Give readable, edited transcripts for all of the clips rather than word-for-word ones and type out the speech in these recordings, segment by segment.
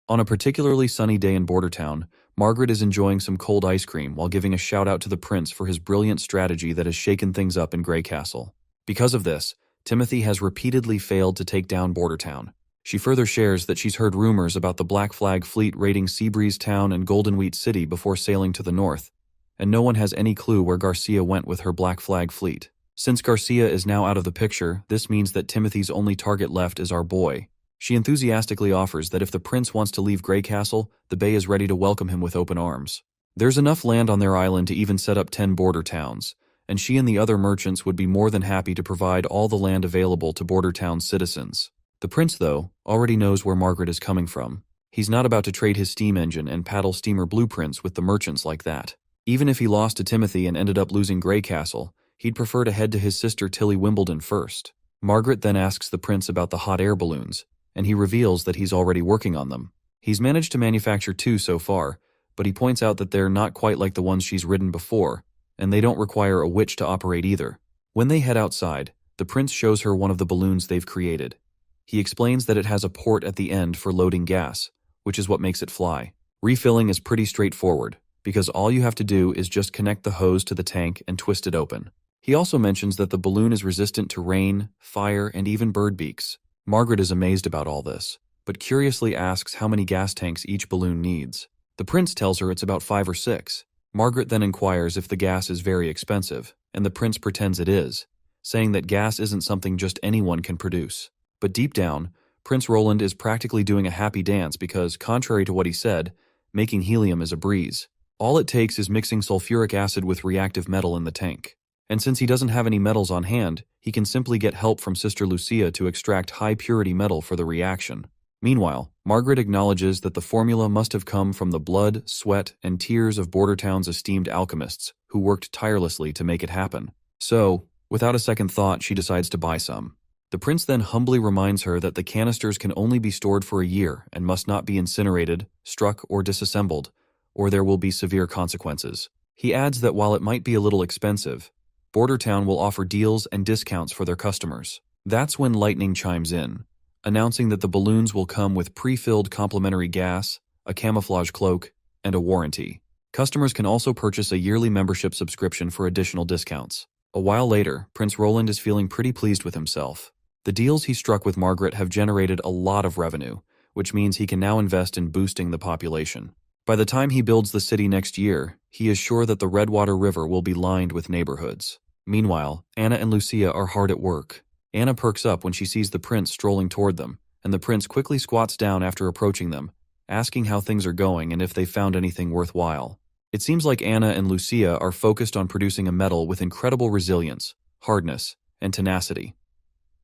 On a particularly sunny day in Bordertown, Margaret is enjoying some cold ice cream while giving a shout out to the prince for his brilliant strategy that has shaken things up in Grey Castle. Because of this, Timothy has repeatedly failed to take down Bordertown. She further shares that she's heard rumors about the Black Flag fleet raiding Seabreeze Town and Golden Wheat City before sailing to the north, and no one has any clue where Garcia went with her Black Flag fleet. Since Garcia is now out of the picture, this means that Timothy's only target left is our boy. She enthusiastically offers that if the prince wants to leave Grey Castle, the Bay is ready to welcome him with open arms. There's enough land on their island to even set up 10 border towns, and she and the other merchants would be more than happy to provide all the land available to border town citizens. The prince, though, already knows where Margaret is coming from. He's not about to trade his steam engine and paddle steamer blueprints with the merchants like that. Even if he lost to Timothy and ended up losing Grey Castle, he'd prefer to head to his sister Tilly Wimbledon first. Margaret then asks the prince about the hot air balloons, and he reveals that he's already working on them. He's managed to manufacture 2 so far, but he points out that they're not quite like the ones she's ridden before, and they don't require a witch to operate either. When they head outside, the prince shows her one of the balloons they've created. He explains that it has a port at the end for loading gas, which is what makes it fly. Refilling is pretty straightforward, because all you have to do is just connect the hose to the tank and twist it open. He also mentions that the balloon is resistant to rain, fire, and even bird beaks. Margaret is amazed about all this, but curiously asks how many gas tanks each balloon needs. The prince tells her it's about 5 or 6. Margaret then inquires if the gas is very expensive, and the prince pretends it is, saying that gas isn't something just anyone can produce. But deep down, Prince Roland is practically doing a happy dance because, contrary to what he said, making helium is a breeze. All it takes is mixing sulfuric acid with reactive metal in the tank. And since he doesn't have any metals on hand, he can simply get help from Sister Lucia to extract high-purity metal for the reaction. Meanwhile, Margaret acknowledges that the formula must have come from the blood, sweat, and tears of Bordertown's esteemed alchemists, who worked tirelessly to make it happen. So, without a second thought, she decides to buy some. The prince then humbly reminds her that the canisters can only be stored for a year and must not be incinerated, struck, or disassembled, or there will be severe consequences. He adds that while it might be a little expensive, Bordertown will offer deals and discounts for their customers. That's when Lightning chimes in, announcing that the balloons will come with pre-filled complimentary gas, a camouflage cloak, and a warranty. Customers can also purchase a yearly membership subscription for additional discounts. A while later, Prince Roland is feeling pretty pleased with himself. The deals he struck with Margaret have generated a lot of revenue, which means he can now invest in boosting the population. By the time he builds the city next year, he is sure that the Redwater River will be lined with neighborhoods. Meanwhile, Anna and Lucia are hard at work. Anna perks up when she sees the prince strolling toward them, and the prince quickly squats down after approaching them, asking how things are going and if they found anything worthwhile. It seems like Anna and Lucia are focused on producing a metal with incredible resilience, hardness, and tenacity.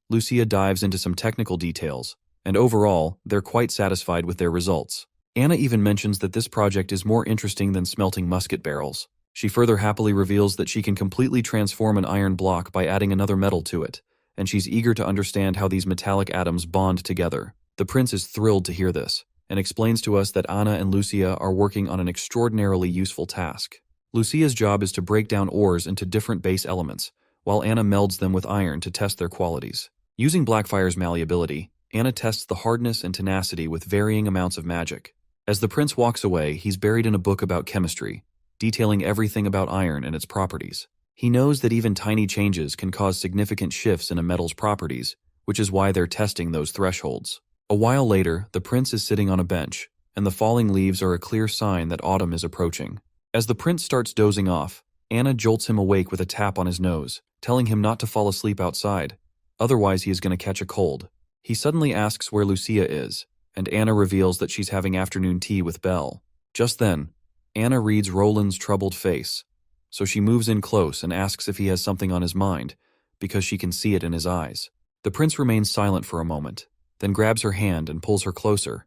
Lucia dives into some technical details, and overall, they're quite satisfied with their results. Anna even mentions that this project is more interesting than smelting musket barrels. She further happily reveals that she can completely transform an iron block by adding another metal to it, and she's eager to understand how these metallic atoms bond together. The prince is thrilled to hear this, and explains to us that Anna and Lucia are working on an extraordinarily useful task. Lucia's job is to break down ores into different base elements, while Anna melds them with iron to test their qualities. Using Blackfire's malleability, Anna tests the hardness and tenacity with varying amounts of magic. As the prince walks away, he's buried in a book about chemistry, detailing everything about iron and its properties. He knows that even tiny changes can cause significant shifts in a metal's properties, which is why they're testing those thresholds. A while later, the prince is sitting on a bench, and the falling leaves are a clear sign that autumn is approaching. As the prince starts dozing off, Anna jolts him awake with a tap on his nose, telling him not to fall asleep outside. Otherwise, he is going to catch a cold. He suddenly asks where Lucia is, and Anna reveals that she's having afternoon tea with Belle. Just then, Anna reads Roland's troubled face, so she moves in close and asks if he has something on his mind, because she can see it in his eyes. The prince remains silent for a moment, then grabs her hand and pulls her closer,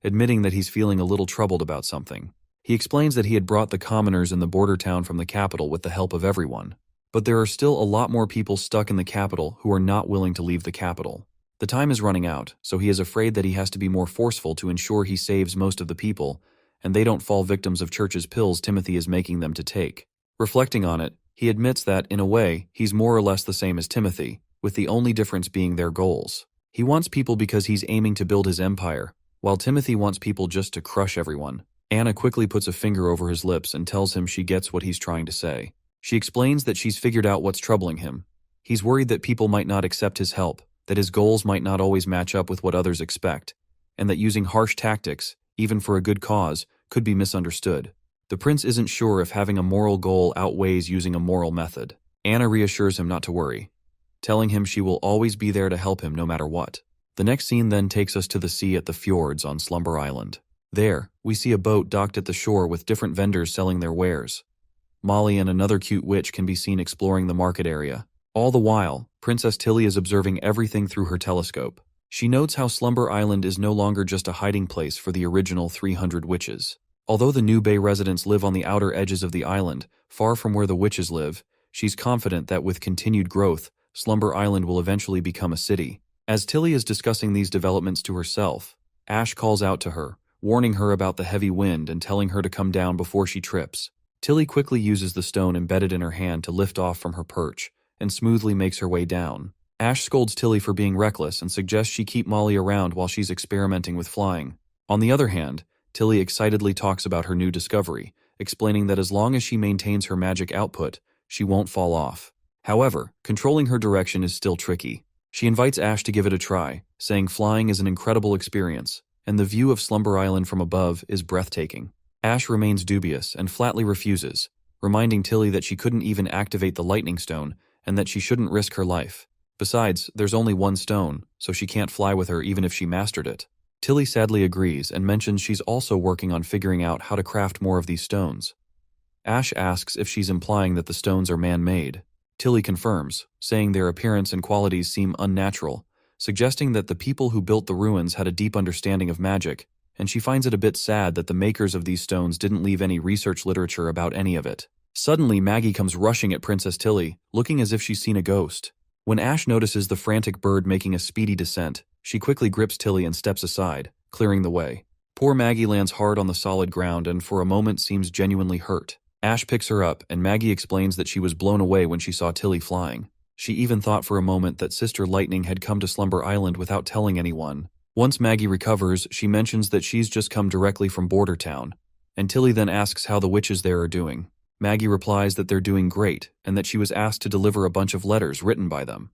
admitting that he's feeling a little troubled about something. He explains that he had brought the commoners in the border town from the capital with the help of everyone. But there are still a lot more people stuck in the capital who are not willing to leave the capital. The time is running out, so he is afraid that he has to be more forceful to ensure he saves most of the people, and they don't fall victims of Church's pills Timothy is making them to take. Reflecting on it, he admits that, in a way, he's more or less the same as Timothy, with the only difference being their goals. He wants people because he's aiming to build his empire, While Timothy wants people just to crush everyone, Anna quickly puts a finger over his lips and tells him she gets what he's trying to say. She explains that she's figured out what's troubling him. He's worried that people might not accept his help, that his goals might not always match up with what others expect, and that using harsh tactics, even for a good cause, could be misunderstood. The prince isn't sure if having a moral goal outweighs using a moral method. Anna reassures him not to worry, telling him she will always be there to help him no matter what. The next scene then takes us to the sea at the fjords on Slumber Island. There, we see a boat docked at the shore with different vendors selling their wares. Molly and another cute witch can be seen exploring the market area. All the while, Princess Tilly is observing everything through her telescope. She notes how Slumber Island is no longer just a hiding place for the original 300 witches. Although the New Bay residents live on the outer edges of the island, far from where the witches live, she's confident that with continued growth, Slumber Island will eventually become a city. As Tilly is discussing these developments to herself, Ash calls out to her, warning her about the heavy wind and telling her to come down before she trips. Tilly quickly uses the stone embedded in her hand to lift off from her perch, and smoothly makes her way down. Ash scolds Tilly for being reckless and suggests she keep Molly around while she's experimenting with flying. On the other hand, Tilly excitedly talks about her new discovery, explaining that as long as she maintains her magic output, she won't fall off. However, controlling her direction is still tricky. She invites Ash to give it a try, saying flying is an incredible experience, and the view of Slumber Island from above is breathtaking. Ash remains dubious and flatly refuses, reminding Tilly that she couldn't even activate the lightning stone and that she shouldn't risk her life. Besides, there's only one stone, so she can't fly with her even if she mastered it. Tilly sadly agrees and mentions she's also working on figuring out how to craft more of these stones. Ash asks if she's implying that the stones are man-made. Tilly confirms, saying their appearance and qualities seem unnatural, suggesting that the people who built the ruins had a deep understanding of magic, and she finds it a bit sad that the makers of these stones didn't leave any research literature about any of it. Suddenly, Maggie comes rushing at Princess Tilly, looking as if she's seen a ghost. When Ash notices the frantic bird making a speedy descent, she quickly grips Tilly and steps aside, clearing the way. Poor Maggie lands hard on the solid ground and for a moment seems genuinely hurt. Ash picks her up, and Maggie explains that she was blown away when she saw Tilly flying. She even thought for a moment that Sister Lightning had come to Slumber Island without telling anyone. Once Maggie recovers, she mentions that she's just come directly from Border Town, and Tilly then asks how the witches there are doing. Maggie replies that they're doing great, and that she was asked to deliver a bunch of letters written by them.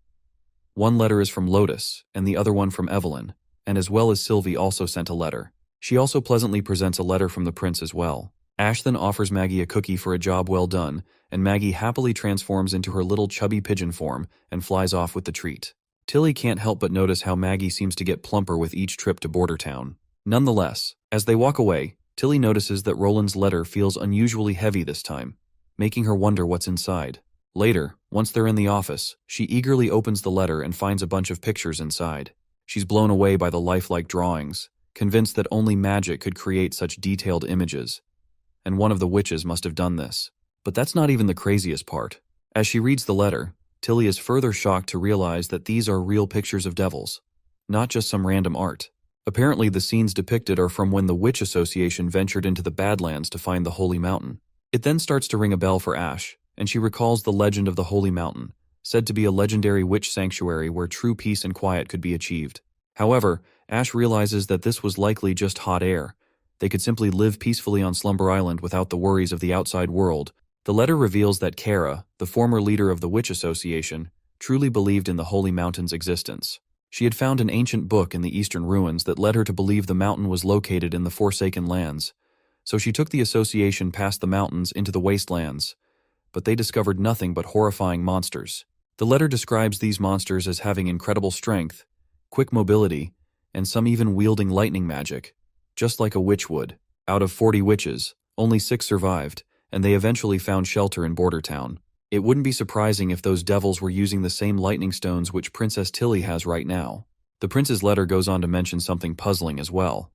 One letter is from Lotus, and the other one from Evelyn, and as well as Sylvie also sent a letter. She also pleasantly presents a letter from the prince as well. Ash then offers Maggie a cookie for a job well done, and Maggie happily transforms into her little chubby pigeon form and flies off with the treat. Tilly can't help but notice how Maggie seems to get plumper with each trip to Border Town. Nonetheless, as they walk away, Tilly notices that Roland's letter feels unusually heavy this time, making her wonder what's inside. Later, once they're in the office, she eagerly opens the letter and finds a bunch of pictures inside. She's blown away by the lifelike drawings, convinced that only magic could create such detailed images. And one of the witches must have done this. But that's not even the craziest part. As she reads the letter, Tilly is further shocked to realize that these are real pictures of devils, not just some random art. Apparently, the scenes depicted are from when the Witch Association ventured into the Badlands to find the Holy Mountain. It then starts to ring a bell for Ash, and she recalls the legend of the Holy Mountain, said to be a legendary witch sanctuary where true peace and quiet could be achieved. However, Ash realizes that this was likely just hot air. They could simply live peacefully on Slumber Island without the worries of the outside world. The letter reveals that Kara, the former leader of the Witch Association, truly believed in the Holy Mountain's existence. She had found an ancient book in the eastern ruins that led her to believe the mountain was located in the Forsaken Lands. So she took the association past the mountains into the wastelands, but they discovered nothing but horrifying monsters. The letter describes these monsters as having incredible strength, quick mobility, and some even wielding lightning magic, just like a witch would. Out of 40 witches, only 6 survived, and they eventually found shelter in Border Town. It wouldn't be surprising if those devils were using the same lightning stones which Princess Tilly has right now. The prince's letter goes on to mention something puzzling as well.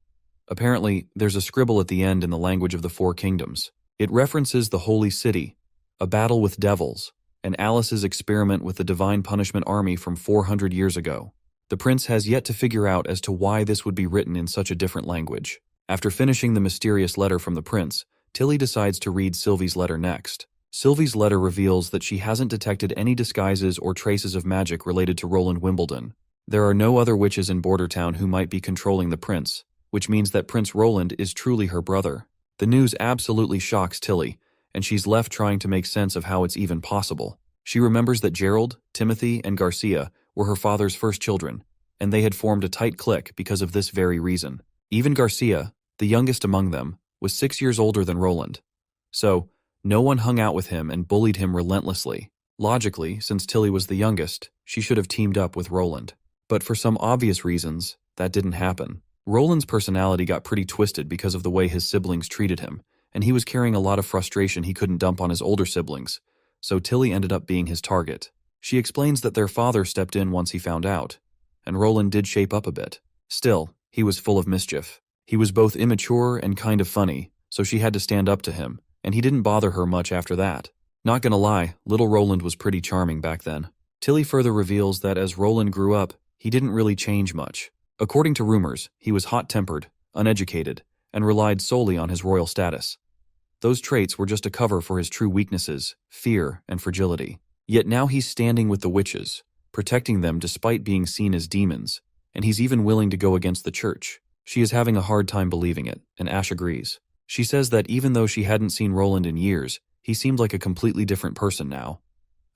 Apparently, there's a scribble at the end in the language of the 4 kingdoms. It references the Holy City, a battle with devils, and Alice's experiment with the Divine Punishment Army from 400 years ago. The prince has yet to figure out as to why this would be written in such a different language. After finishing the mysterious letter from the prince, Tilly decides to read Sylvie's letter next. Sylvie's letter reveals that she hasn't detected any disguises or traces of magic related to Roland Wimbledon. There are no other witches in Border Town who might be controlling the prince, which means that Prince Roland is truly her brother. The news absolutely shocks Tilly, and she's left trying to make sense of how it's even possible. She remembers that Gerald, Timothy, and Garcia were her father's first children, and they had formed a tight clique because of this very reason. Even Garcia, the youngest among them, was 6 years older than Roland. So, no one hung out with him and bullied him relentlessly. Logically, since Tilly was the youngest, she should have teamed up with Roland. But for some obvious reasons, that didn't happen. Roland's personality got pretty twisted because of the way his siblings treated him, and he was carrying a lot of frustration he couldn't dump on his older siblings, so Tilly ended up being his target. She explains that their father stepped in once he found out, and Roland did shape up a bit. Still, he was full of mischief. He was both immature and kind of funny, so she had to stand up to him, and he didn't bother her much after that. Not gonna lie, little Roland was pretty charming back then. Tilly further reveals that as Roland grew up, he didn't really change much. According to rumors, he was hot-tempered, uneducated, and relied solely on his royal status. Those traits were just a cover for his true weaknesses, fear, and fragility. Yet now he's standing with the witches, protecting them despite being seen as demons, and he's even willing to go against the church. She is having a hard time believing it, and Ash agrees. She says that even though she hadn't seen Roland in years, he seemed like a completely different person now.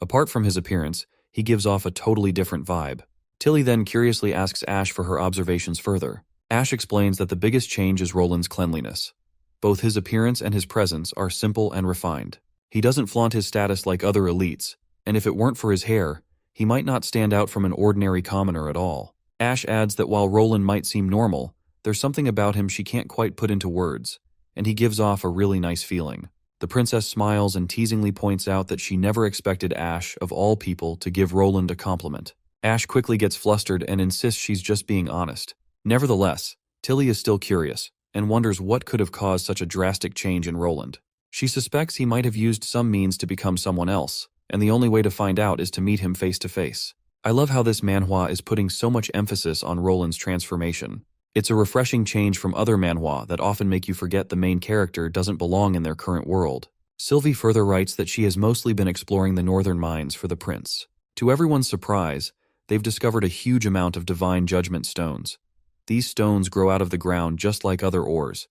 Apart from his appearance, he gives off a totally different vibe. Tilly then curiously asks Ash for her observations further. Ash explains that the biggest change is Roland's cleanliness. Both his appearance and his presence are simple and refined. He doesn't flaunt his status like other elites, and if it weren't for his hair, he might not stand out from an ordinary commoner at all. Ash adds that while Roland might seem normal, there's something about him she can't quite put into words, and he gives off a really nice feeling. The princess smiles and teasingly points out that she never expected Ash, of all people, to give Roland a compliment. Ash quickly gets flustered and insists she's just being honest. Nevertheless, Tilly is still curious, and wonders what could have caused such a drastic change in Roland. She suspects he might have used some means to become someone else, and the only way to find out is to meet him face to face. I love how this manhwa is putting so much emphasis on Roland's transformation. It's a refreshing change from other manhwa that often make you forget the main character doesn't belong in their current world. Sylvie further writes that she has mostly been exploring the northern mines for the prince. To everyone's surprise, they've discovered a huge amount of divine judgment stones. These stones grow out of the ground just like other ores.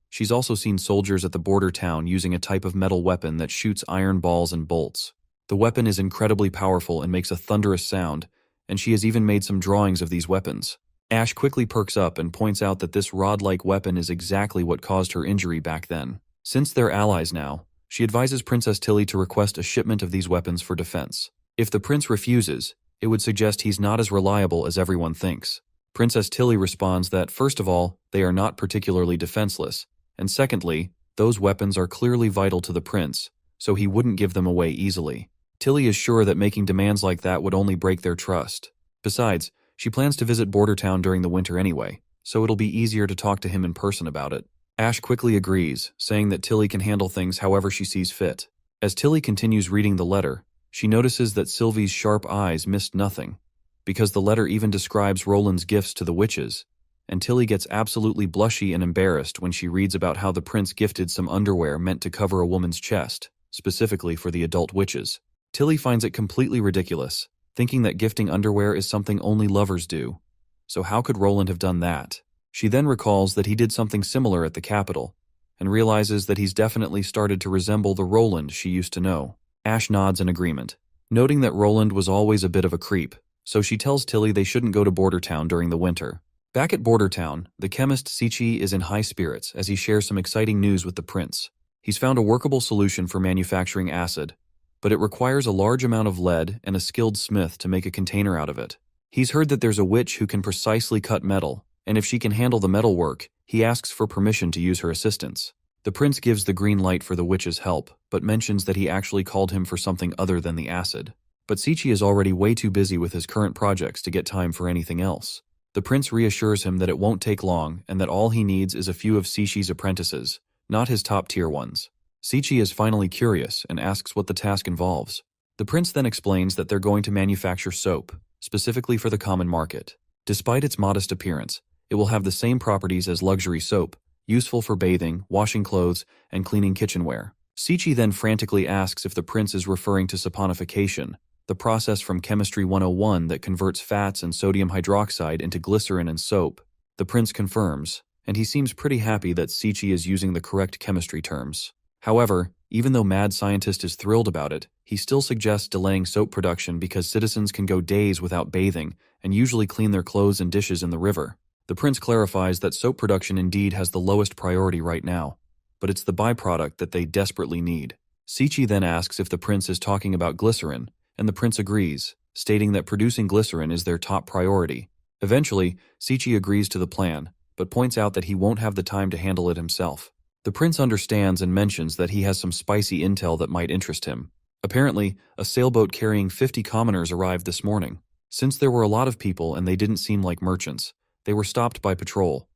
She's also seen soldiers at the border town using a type of metal weapon that shoots iron balls and bolts. The weapon is incredibly powerful and makes a thunderous sound, and she has even made some drawings of these weapons. Ash quickly perks up and points out that this rod-like weapon is exactly what caused her injury back then. Since they're allies now, she advises Princess Tilly to request a shipment of these weapons for defense. If the prince refuses, it would suggest he's not as reliable as everyone thinks. Princess Tilly responds that, first of all, they are not particularly defenseless, and secondly, those weapons are clearly vital to the prince, so he wouldn't give them away easily. Tilly is sure that making demands like that would only break their trust. Besides, she plans to visit Border Town during the winter anyway, so it'll be easier to talk to him in person about it. Ash quickly agrees, saying that Tilly can handle things however she sees fit. As Tilly continues reading the letter, she notices that Sylvie's sharp eyes missed nothing, because the letter even describes Roland's gifts to the witches, and Tilly gets absolutely blushy and embarrassed when she reads about how the prince gifted some underwear meant to cover a woman's chest, specifically for the adult witches. Tilly finds it completely ridiculous, thinking that gifting underwear is something only lovers do. So how could Roland have done that? She then recalls that he did something similar at the capital, and realizes that he's definitely started to resemble the Roland she used to know. Ash nods in agreement, noting that Roland was always a bit of a creep, so she tells Tilly they shouldn't go to Border Town during the winter. Back at Border Town, the chemist Sichi is in high spirits as he shares some exciting news with the prince. He's found a workable solution for manufacturing acid, but it requires a large amount of lead and a skilled smith to make a container out of it. He's heard that there's a witch who can precisely cut metal, and if she can handle the metal work, he asks for permission to use her assistance. The prince gives the green light for the witch's help, but mentions that he actually called him for something other than the acid. But Sichi is already way too busy with his current projects to get time for anything else. The prince reassures him that it won't take long and that all he needs is a few of Sichi's apprentices, not his top-tier ones. Sichi is finally curious and asks what the task involves. The prince then explains that they're going to manufacture soap, specifically for the common market. Despite its modest appearance, it will have the same properties as luxury soap, useful for bathing, washing clothes, and cleaning kitchenware. Sichi then frantically asks if the prince is referring to saponification, the process from Chemistry 101 that converts fats and sodium hydroxide into glycerin and soap. The prince confirms, and he seems pretty happy that Sichi is using the correct chemistry terms. However, even though Mad Scientist is thrilled about it, he still suggests delaying soap production because citizens can go days without bathing and usually clean their clothes and dishes in the river. The prince clarifies that soap production indeed has the lowest priority right now, but it's the byproduct that they desperately need. Sichi then asks if the prince is talking about glycerin, and the prince agrees, stating that producing glycerin is their top priority. Eventually, Sichi agrees to the plan, but points out that he won't have the time to handle it himself. The prince understands and mentions that he has some spicy intel that might interest him. Apparently, a sailboat carrying 50 commoners arrived this morning. Since there were a lot of people and they didn't seem like merchants, they were stopped by patrol.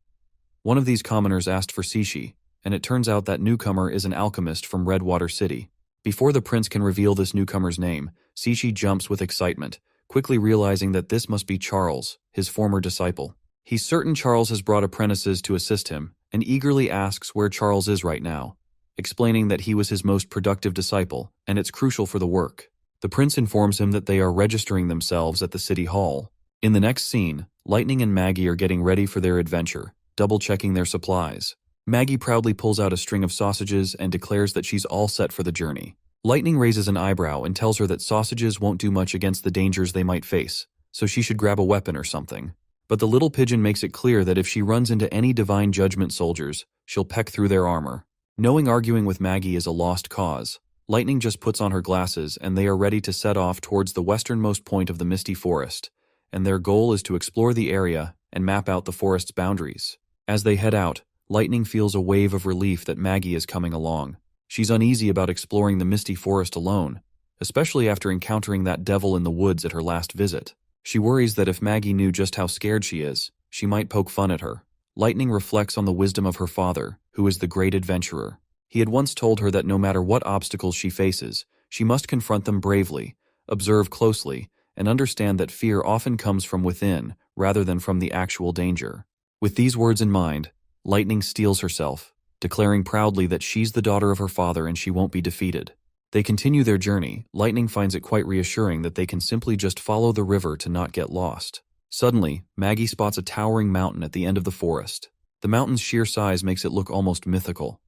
One of these commoners asked for Sichi, and it turns out that newcomer is an alchemist from Redwater City. Before the prince can reveal this newcomer's name, Sichi jumps with excitement, quickly realizing that this must be Charles, his former disciple. He's certain Charles has brought apprentices to assist him, and eagerly asks where Charles is right now, explaining that he was his most productive disciple, and it's crucial for the work. The prince informs him that they are registering themselves at the city hall. In the next scene, Lightning and Maggie are getting ready for their adventure, double-checking their supplies. Maggie proudly pulls out a string of sausages and declares that she's all set for the journey. Lightning raises an eyebrow and tells her that sausages won't do much against the dangers they might face, so she should grab a weapon or something. But the little pigeon makes it clear that if she runs into any divine judgment soldiers, she'll peck through their armor. Knowing arguing with Maggie is a lost cause, Lightning just puts on her glasses and they are ready to set off towards the westernmost point of the misty forest, and their goal is to explore the area and map out the forest's boundaries. As they head out, Lightning feels a wave of relief that Maggie is coming along. She's uneasy about exploring the misty forest alone, especially after encountering that devil in the woods at her last visit. She worries that if Maggie knew just how scared she is, she might poke fun at her. Lightning reflects on the wisdom of her father, who is the great adventurer. He had once told her that no matter what obstacles she faces, she must confront them bravely, observe closely, and understand that fear often comes from within rather than from the actual danger. With these words in mind, Lightning steels herself, declaring proudly that she's the daughter of her father and she won't be defeated. They continue their journey. Lightning finds it quite reassuring that they can simply just follow the river to not get lost. Suddenly, Maggie spots a towering mountain at the end of the forest. The mountain's sheer size makes it look almost mythical.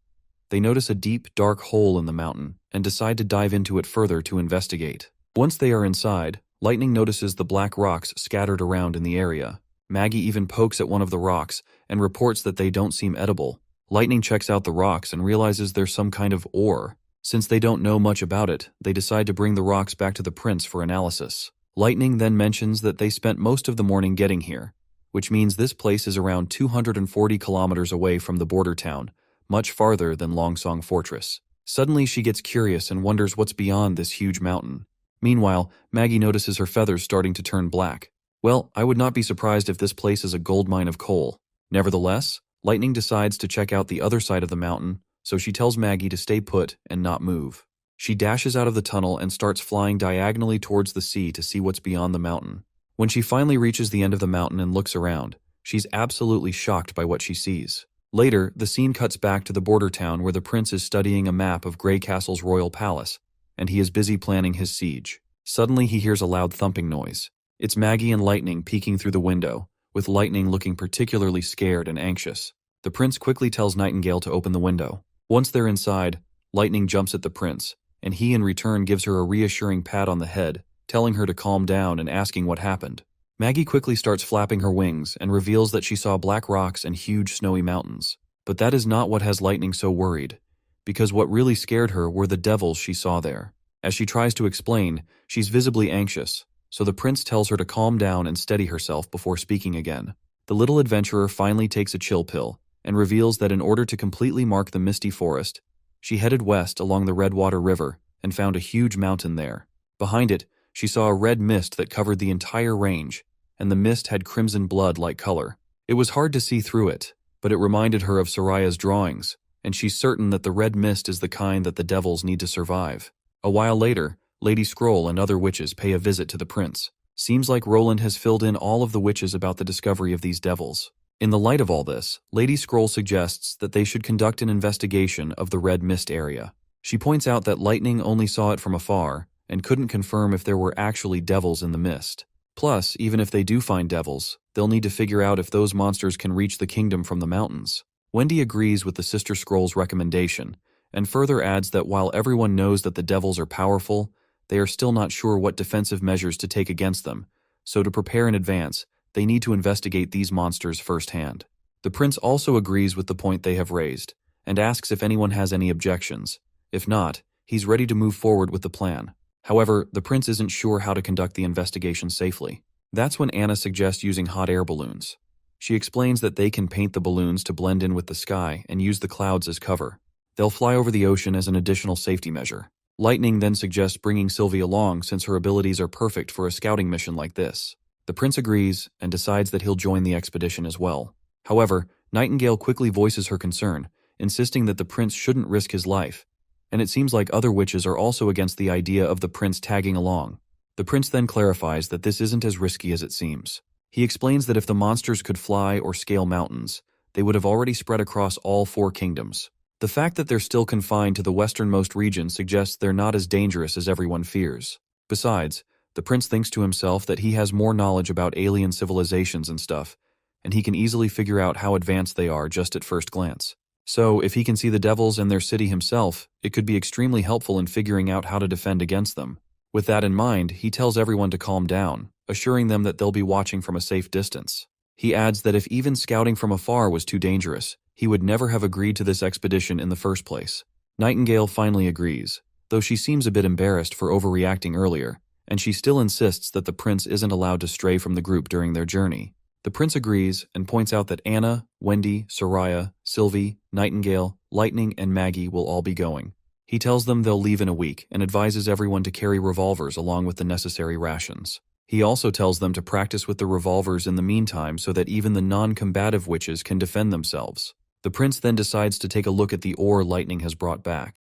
They notice a deep, dark hole in the mountain and decide to dive into it further to investigate. Once they are inside, Lightning notices the black rocks scattered around in the area. Maggie even pokes at one of the rocks and reports that they don't seem edible. Lightning checks out the rocks and realizes there's some kind of ore. Since they don't know much about it, they decide to bring the rocks back to the prince for analysis. Lightning then mentions that they spent most of the morning getting here, which means this place is around 240 kilometers away from the border town, much farther than Longsong Fortress. Suddenly she gets curious and wonders what's beyond this huge mountain. Meanwhile, Maggie notices her feathers starting to turn black. Well, I would not be surprised if this place is a gold mine of coal. Nevertheless, Lightning decides to check out the other side of the mountain, so she tells Maggie to stay put and not move. She dashes out of the tunnel and starts flying diagonally towards the sea to see what's beyond the mountain. When she finally reaches the end of the mountain and looks around, she's absolutely shocked by what she sees. Later, the scene cuts back to the border town where the prince is studying a map of Grey Castle's royal palace, and he is busy planning his siege. Suddenly he hears a loud thumping noise. It's Maggie and Lightning peeking through the window, with Lightning looking particularly scared and anxious. The prince quickly tells Nightingale to open the window. Once they're inside, Lightning jumps at the prince, and he in return gives her a reassuring pat on the head, telling her to calm down and asking what happened. Maggie quickly starts flapping her wings and reveals that she saw black rocks and huge snowy mountains. But that is not what has Lightning so worried, because what really scared her were the devils she saw there. As she tries to explain, she's visibly anxious, so the prince tells her to calm down and steady herself before speaking again. The little adventurer finally takes a chill pill and reveals that in order to completely mark the misty forest, she headed west along the Redwater River and found a huge mountain there. Behind it, she saw a red mist that covered the entire range, and the mist had crimson blood-like color. It was hard to see through it, but it reminded her of Soraya's drawings, and she's certain that the red mist is the kind that the devils need to survive. A while later, Lady Scroll and other witches pay a visit to the prince. Seems like Roland has filled in all of the witches about the discovery of these devils. In the light of all this, Lady Scroll suggests that they should conduct an investigation of the red mist area. She points out that Lightning only saw it from afar and couldn't confirm if there were actually devils in the mist. Plus, even if they do find devils, they'll need to figure out if those monsters can reach the kingdom from the mountains. Wendy agrees with the Sister Scroll's recommendation, and further adds that while everyone knows that the devils are powerful, they are still not sure what defensive measures to take against them, so to prepare in advance, they need to investigate these monsters firsthand. The prince also agrees with the point they have raised, and asks if anyone has any objections. If not, he's ready to move forward with the plan. However, the prince isn't sure how to conduct the investigation safely. That's when Anna suggests using hot air balloons. She explains that they can paint the balloons to blend in with the sky and use the clouds as cover. They'll fly over the ocean as an additional safety measure. Lightning then suggests bringing Sylvie along since her abilities are perfect for a scouting mission like this. The prince agrees and decides that he'll join the expedition as well. However, Nightingale quickly voices her concern, insisting that the prince shouldn't risk his life, and it seems like other witches are also against the idea of the prince tagging along. The prince then clarifies that this isn't as risky as it seems. He explains that if the monsters could fly or scale mountains, they would have already spread across all 4 kingdoms. The fact that they're still confined to the westernmost region suggests they're not as dangerous as everyone fears. Besides, the prince thinks to himself that he has more knowledge about alien civilizations and stuff, and he can easily figure out how advanced they are just at first glance. So, if he can see the devils and their city himself, it could be extremely helpful in figuring out how to defend against them. With that in mind, he tells everyone to calm down, assuring them that they'll be watching from a safe distance. He adds that if even scouting from afar was too dangerous, he would never have agreed to this expedition in the first place. Nightingale finally agrees, though she seems a bit embarrassed for overreacting earlier, and she still insists that the prince isn't allowed to stray from the group during their journey. The prince agrees and points out that Anna, Wendy, Soraya, Sylvie, Nightingale, Lightning, and Maggie will all be going. He tells them they'll leave in a week and advises everyone to carry revolvers along with the necessary rations. He also tells them to practice with the revolvers in the meantime so that even the non-combative witches can defend themselves. The prince then decides to take a look at the ore Lightning has brought back.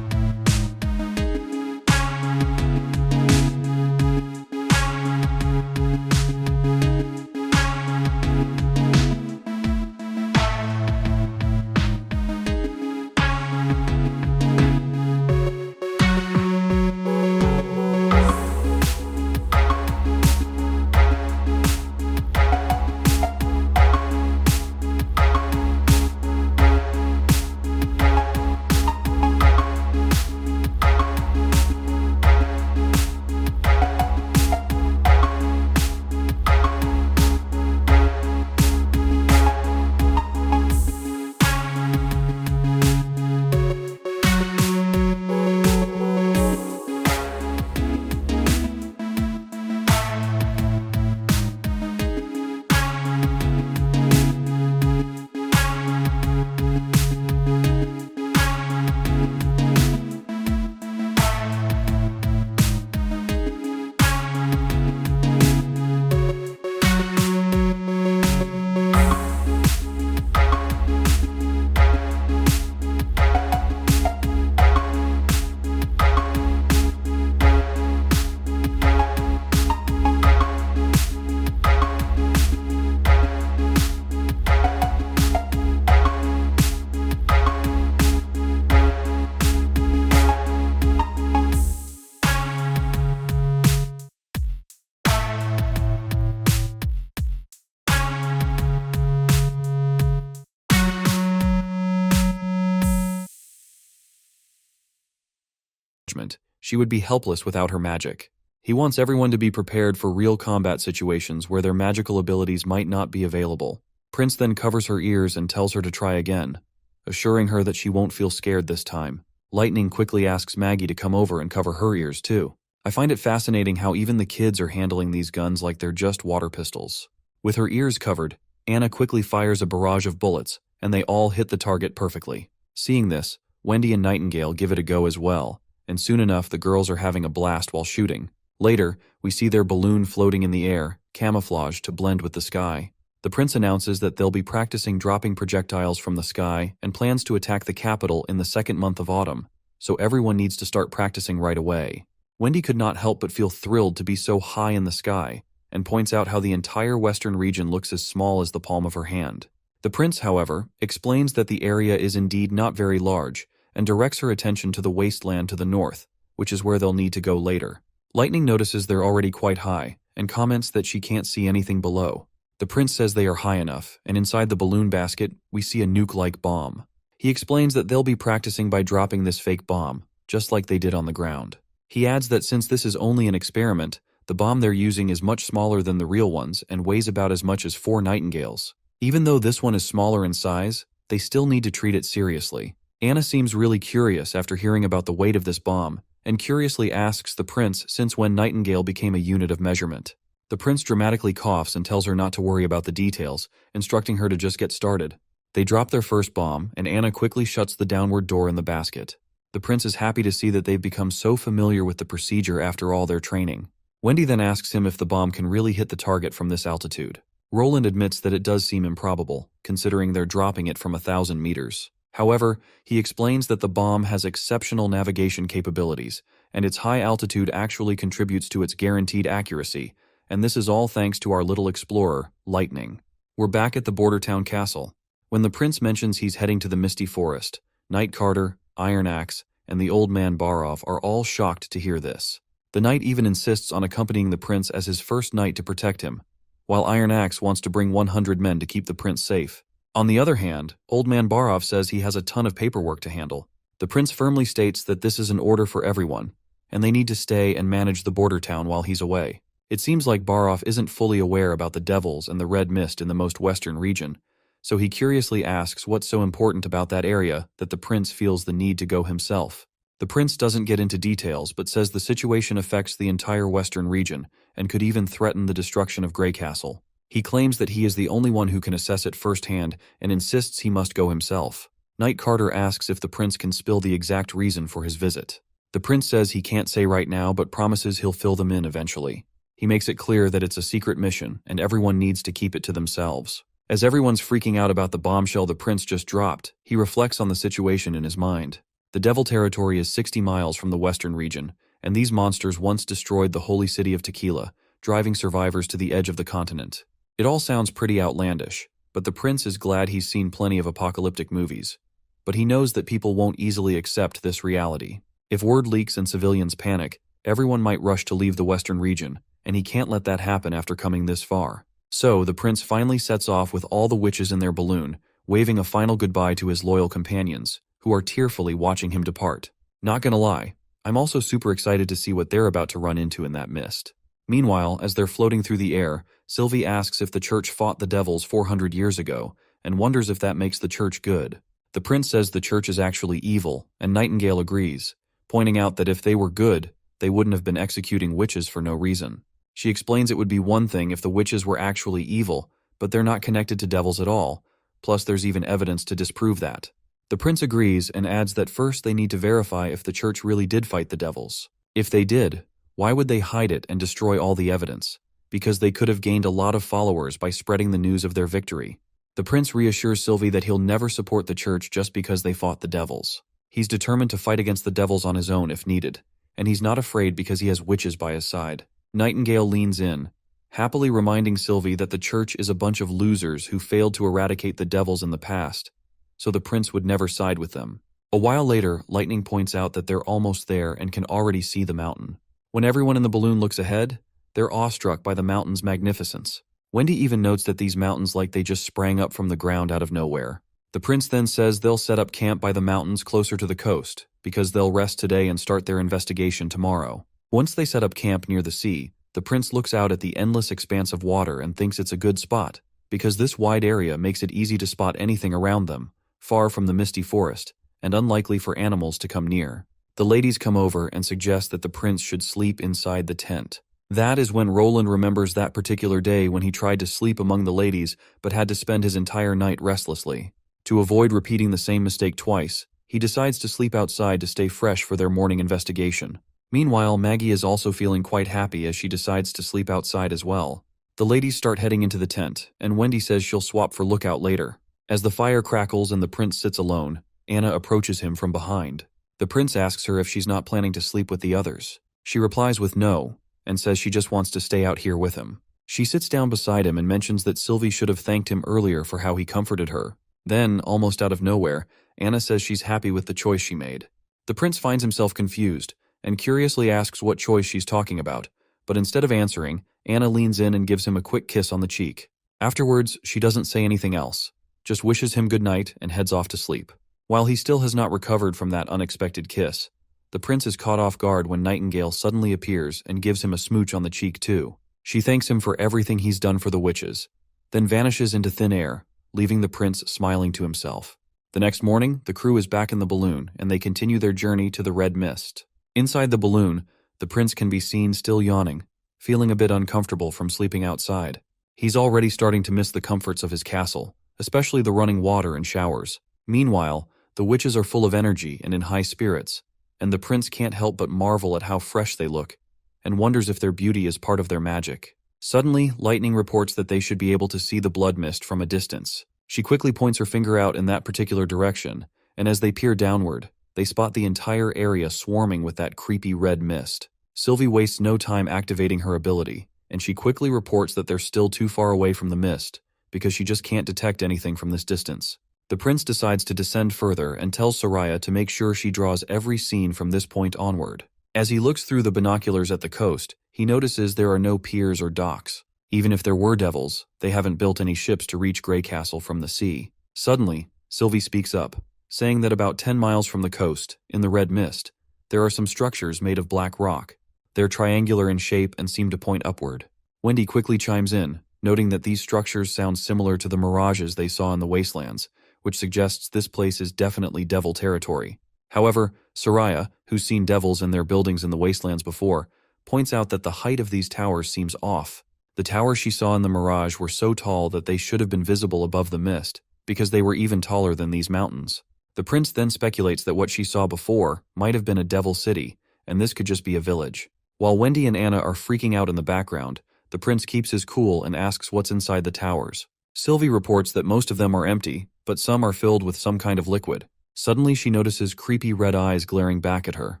management, she would be helpless without her magic. He wants everyone to be prepared for real combat situations where their magical abilities might not be available. Prince then covers her ears and tells her to try again, assuring her that she won't feel scared this time. Lightning quickly asks Maggie to come over and cover her ears too. I find it fascinating how even the kids are handling these guns like they're just water pistols. With her ears covered, Anna quickly fires a barrage of bullets, and they all hit the target perfectly. Seeing this, Wendy and Nightingale give it a go as well, and soon enough the girls are having a blast while shooting. Later, we see their balloon floating in the air, camouflaged to blend with the sky. The prince announces that they'll be practicing dropping projectiles from the sky and plans to attack the capital in the second month of autumn, so everyone needs to start practicing right away. Wendy could not help but feel thrilled to be so high in the sky, and points out how the entire western region looks as small as the palm of her hand. The prince, however, explains that the area is indeed not very large, and directs her attention to the wasteland to the north, which is where they'll need to go later. Lightning notices they're already quite high, and comments that she can't see anything below. The prince says they are high enough, and inside the balloon basket, we see a nuke-like bomb. He explains that they'll be practicing by dropping this fake bomb, just like they did on the ground. He adds that since this is only an experiment, the bomb they're using is much smaller than the real ones and weighs about as much as 4 nightingales. Even though this one is smaller in size, they still need to treat it seriously. Anna seems really curious after hearing about the weight of this bomb, and curiously asks the prince since when Nightingale became a unit of measurement. The prince dramatically coughs and tells her not to worry about the details, instructing her to just get started. They drop their first bomb, and Anna quickly shuts the downward door in the basket. The prince is happy to see that they've become so familiar with the procedure after all their training. Wendy then asks him if the bomb can really hit the target from this altitude. Roland admits that it does seem improbable, considering they're dropping it from 1,000 meters. However, he explains that the bomb has exceptional navigation capabilities, and its high altitude actually contributes to its guaranteed accuracy, and this is all thanks to our little explorer, Lightning. We're back at the border town castle. When the prince mentions he's heading to the Misty Forest, Knight Carter, Iron Axe, and the old man Barov are all shocked to hear this. The knight even insists on accompanying the prince as his first knight to protect him, while Iron Axe wants to bring 100 men to keep the prince safe. On the other hand, Old Man Barov says he has a ton of paperwork to handle. The prince firmly states that this is an order for everyone, and they need to stay and manage the border town while he's away. It seems like Barov isn't fully aware about the devils and the red mist in the most western region, so he curiously asks what's so important about that area that the prince feels the need to go himself. The prince doesn't get into details but says the situation affects the entire western region and could even threaten the destruction of Grey Castle. He claims that he is the only one who can assess it firsthand and insists he must go himself. Knight Carter asks if the prince can spill the exact reason for his visit. The prince says he can't say right now but promises he'll fill them in eventually. He makes it clear that it's a secret mission and everyone needs to keep it to themselves. As everyone's freaking out about the bombshell the prince just dropped, he reflects on the situation in his mind. The Devil Territory is 60 miles from the western region, and these monsters once destroyed the holy city of Tequila, driving survivors to the edge of the continent. It all sounds pretty outlandish, but the prince is glad he's seen plenty of apocalyptic movies. But he knows that people won't easily accept this reality. If word leaks and civilians panic, everyone might rush to leave the western region, and he can't let that happen after coming this far. So, the prince finally sets off with all the witches in their balloon, waving a final goodbye to his loyal companions, who are tearfully watching him depart. Not gonna lie, I'm also super excited to see what they're about to run into in that mist. Meanwhile, as they're floating through the air, Sylvie asks if the church fought the devils 400 years ago, and wonders if that makes the church good. The prince says the church is actually evil, and Nightingale agrees, pointing out that if they were good, they wouldn't have been executing witches for no reason. She explains it would be one thing if the witches were actually evil, but they're not connected to devils at all, plus there's even evidence to disprove that. The prince agrees and adds that first they need to verify if the church really did fight the devils. If they did, why would they hide it and destroy all the evidence? Because they could have gained a lot of followers by spreading the news of their victory. The prince reassures Sylvie that he'll never support the church just because they fought the devils. He's determined to fight against the devils on his own if needed, and he's not afraid because he has witches by his side. Nightingale leans in, happily reminding Sylvie that the church is a bunch of losers who failed to eradicate the devils in the past, so the prince would never side with them. A while later, Lightning points out that they're almost there and can already see the mountain. When everyone in the balloon looks ahead, they're awestruck by the mountain's magnificence. Wendy even notes that these mountains like they just sprang up from the ground out of nowhere. The prince then says they'll set up camp by the mountains closer to the coast, because they'll rest today and start their investigation tomorrow. Once they set up camp near the sea, the prince looks out at the endless expanse of water and thinks it's a good spot, because this wide area makes it easy to spot anything around them, far from the misty forest, and unlikely for animals to come near. The ladies come over and suggest that the prince should sleep inside the tent. That is when Roland remembers that particular day when he tried to sleep among the ladies but had to spend his entire night restlessly. To avoid repeating the same mistake twice, he decides to sleep outside to stay fresh for their morning investigation. Meanwhile, Maggie is also feeling quite happy as she decides to sleep outside as well. The ladies start heading into the tent, and Wendy says she'll swap for lookout later. As the fire crackles and the prince sits alone, Anna approaches him from behind. The prince asks her if she's not planning to sleep with the others. She replies with no, and says she just wants to stay out here with him. She sits down beside him and mentions that Sylvie should have thanked him earlier for how he comforted her. Then, almost out of nowhere, Anna says she's happy with the choice she made. The prince finds himself confused, and curiously asks what choice she's talking about, but instead of answering, Anna leans in and gives him a quick kiss on the cheek. Afterwards, she doesn't say anything else, just wishes him good night and heads off to sleep. While he still has not recovered from that unexpected kiss, the prince is caught off guard when Nightingale suddenly appears and gives him a smooch on the cheek too. She thanks him for everything he's done for the witches, then vanishes into thin air, leaving the prince smiling to himself. The next morning, the crew is back in the balloon and they continue their journey to the red mist. Inside the balloon, the prince can be seen still yawning, feeling a bit uncomfortable from sleeping outside. He's already starting to miss the comforts of his castle, especially the running water and showers. Meanwhile, the witches are full of energy and in high spirits, and the prince can't help but marvel at how fresh they look, and wonders if their beauty is part of their magic. Suddenly, Lightning reports that they should be able to see the blood mist from a distance. She quickly points her finger out in that particular direction, and as they peer downward, they spot the entire area swarming with that creepy red mist. Sylvie wastes no time activating her ability, and she quickly reports that they're still too far away from the mist, because she just can't detect anything from this distance. The prince decides to descend further and tells Soraya to make sure she draws every scene from this point onward. As he looks through the binoculars at the coast, he notices there are no piers or docks. Even if there were devils, they haven't built any ships to reach Grey Castle from the sea. Suddenly, Sylvie speaks up, saying that about 10 miles from the coast, in the red mist, there are some structures made of black rock. They're triangular in shape and seem to point upward. Wendy quickly chimes in, noting that these structures sound similar to the mirages they saw in the wastelands, which suggests this place is definitely devil territory. However, Soraya, who's seen devils in their buildings in the wastelands before, points out that the height of these towers seems off. The towers she saw in the mirage were so tall that they should have been visible above the mist, because they were even taller than these mountains. The prince then speculates that what she saw before might have been a devil city, and this could just be a village. While Wendy and Anna are freaking out in the background, the prince keeps his cool and asks what's inside the towers. Sylvie reports that most of them are empty, but some are filled with some kind of liquid. Suddenly she notices creepy red eyes glaring back at her.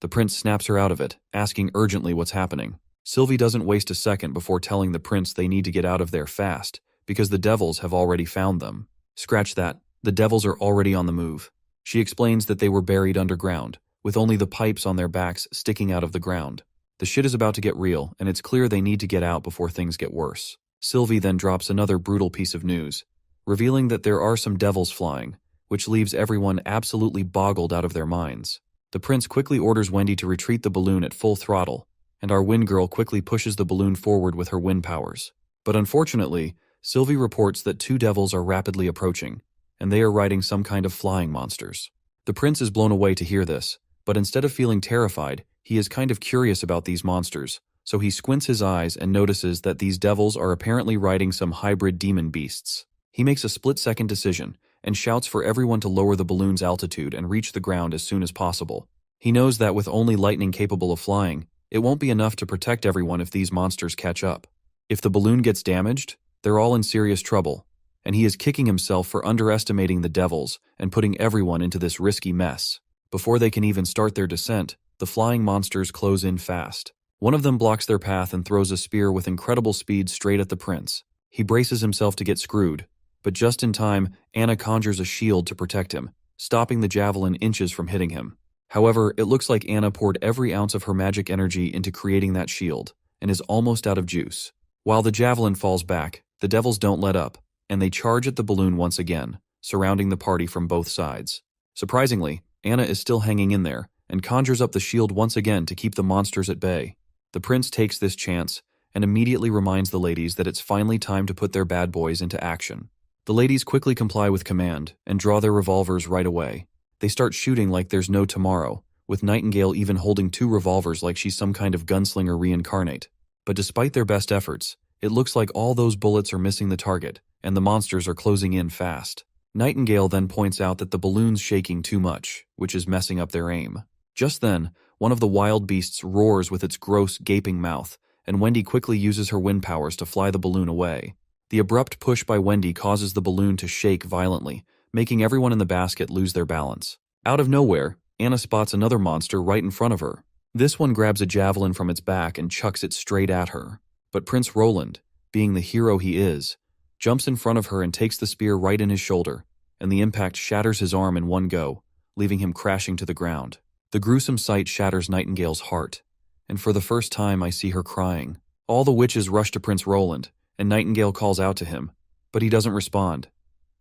The prince snaps her out of it, asking urgently what's happening. Sylvie doesn't waste a second before telling the prince they need to get out of there fast, because the devils have already found them. Scratch that, the devils are already on the move. She explains that they were buried underground, with only the pipes on their backs sticking out of the ground. The shit is about to get real, and it's clear they need to get out before things get worse. Sylvie then drops another brutal piece of news, revealing that there are some devils flying, which leaves everyone absolutely boggled out of their minds. The prince quickly orders Wendy to retreat the balloon at full throttle, and our wind girl quickly pushes the balloon forward with her wind powers. But unfortunately, Sylvie reports that 2 devils are rapidly approaching, and they are riding some kind of flying monsters. The prince is blown away to hear this, but instead of feeling terrified, he is kind of curious about these monsters, so he squints his eyes and notices that these devils are apparently riding some hybrid demon beasts. He makes a split-second decision and shouts for everyone to lower the balloon's altitude and reach the ground as soon as possible. He knows that with only Lightning capable of flying, it won't be enough to protect everyone if these monsters catch up. If the balloon gets damaged, they're all in serious trouble, and he is kicking himself for underestimating the devils and putting everyone into this risky mess. Before they can even start their descent, the flying monsters close in fast. One of them blocks their path and throws a spear with incredible speed straight at the prince. He braces himself to get screwed, but just in time, Anna conjures a shield to protect him, stopping the javelin inches from hitting him. However, it looks like Anna poured every ounce of her magic energy into creating that shield, and is almost out of juice. While the javelin falls back, the devils don't let up, and they charge at the balloon once again, surrounding the party from both sides. Surprisingly, Anna is still hanging in there and conjures up the shield once again to keep the monsters at bay. The prince takes this chance and immediately reminds the ladies that it's finally time to put their bad boys into action. The ladies quickly comply with command and draw their revolvers right away. They start shooting like there's no tomorrow, with Nightingale even holding 2 revolvers like she's some kind of gunslinger reincarnate. But despite their best efforts, it looks like all those bullets are missing the target, and the monsters are closing in fast. Nightingale then points out that the balloon's shaking too much, which is messing up their aim. Just then, one of the wild beasts roars with its gross, gaping mouth, and Wendy quickly uses her wind powers to fly the balloon away. The abrupt push by Wendy causes the balloon to shake violently, making everyone in the basket lose their balance. Out of nowhere, Anna spots another monster right in front of her. This one grabs a javelin from its back and chucks it straight at her. But Prince Roland, being the hero he is, jumps in front of her and takes the spear right in his shoulder, and the impact shatters his arm in one go, leaving him crashing to the ground. The gruesome sight shatters Nightingale's heart, and for the first time I see her crying. All the witches rush to Prince Roland, and Nightingale calls out to him, but he doesn't respond.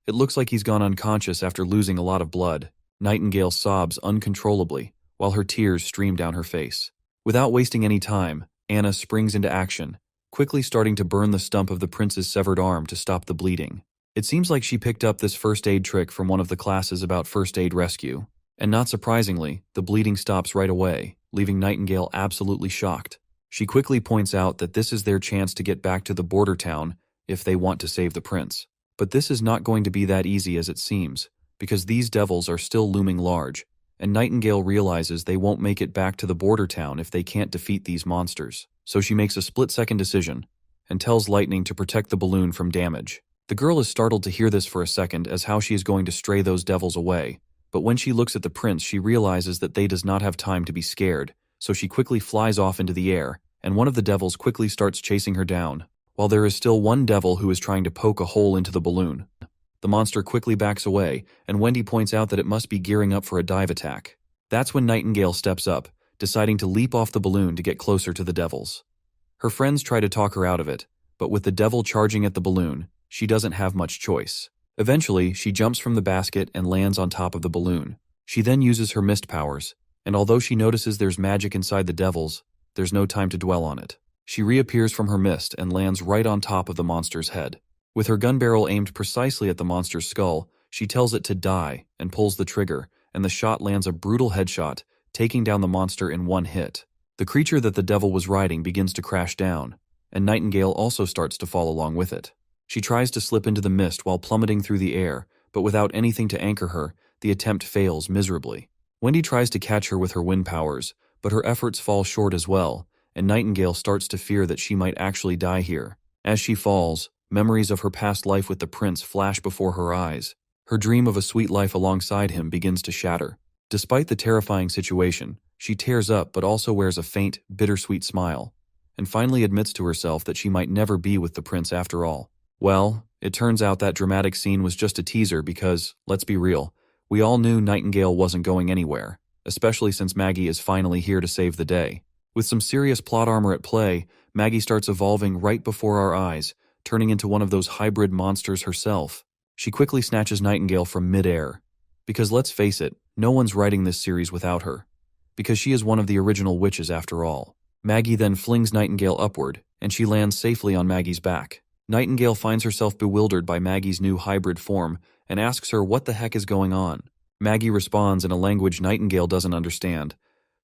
It looks like he's gone unconscious after losing a lot of blood. Nightingale sobs uncontrollably, while her tears stream down her face. Without wasting any time, Anna springs into action, quickly starting to burn the stump of the prince's severed arm to stop the bleeding. It seems like she picked up this first aid trick from one of the classes about first aid rescue, and not surprisingly, the bleeding stops right away, leaving Nightingale absolutely shocked. She quickly points out that this is their chance to get back to the border town if they want to save the prince. But this is not going to be that easy as it seems, because these devils are still looming large, and Nightingale realizes they won't make it back to the border town if they can't defeat these monsters. So she makes a split-second decision and tells Lightning to protect the balloon from damage. The girl is startled to hear this for a second as how she is going to stray those devils away, but when she looks at the prince she realizes that they does not have time to be scared, so she quickly flies off into the air, and one of the devils quickly starts chasing her down, while there is still one devil who is trying to poke a hole into the balloon. The monster quickly backs away, and Wendy points out that it must be gearing up for a dive attack. That's when Nightingale steps up, deciding to leap off the balloon to get closer to the devils. Her friends try to talk her out of it, but with the devil charging at the balloon, she doesn't have much choice. Eventually, she jumps from the basket and lands on top of the balloon. She then uses her mist powers, and although she notices there's magic inside the devils, there's no time to dwell on it. She reappears from her mist and lands right on top of the monster's head. With her gun barrel aimed precisely at the monster's skull, she tells it to die and pulls the trigger, and the shot lands a brutal headshot, taking down the monster in one hit. The creature that the devil was riding begins to crash down, and Nightingale also starts to fall along with it. She tries to slip into the mist while plummeting through the air, but without anything to anchor her, the attempt fails miserably. Wendy tries to catch her with her wind powers, but her efforts fall short as well, and Nightingale starts to fear that she might actually die here. As she falls, memories of her past life with the prince flash before her eyes. Her dream of a sweet life alongside him begins to shatter. Despite the terrifying situation, she tears up but also wears a faint, bittersweet smile, and finally admits to herself that she might never be with the prince after all. Well, it turns out that dramatic scene was just a teaser because, let's be real, we all knew Nightingale wasn't going anywhere, especially since Maggie is finally here to save the day. With some serious plot armor at play, Maggie starts evolving right before our eyes, turning into one of those hybrid monsters herself. She quickly snatches Nightingale from mid-air. Because let's face it, no one's writing this series without her. Because she is one of the original witches after all. Maggie then flings Nightingale upward, and she lands safely on Maggie's back. Nightingale finds herself bewildered by Maggie's new hybrid form and asks her what the heck is going on. Maggie responds in a language Nightingale doesn't understand,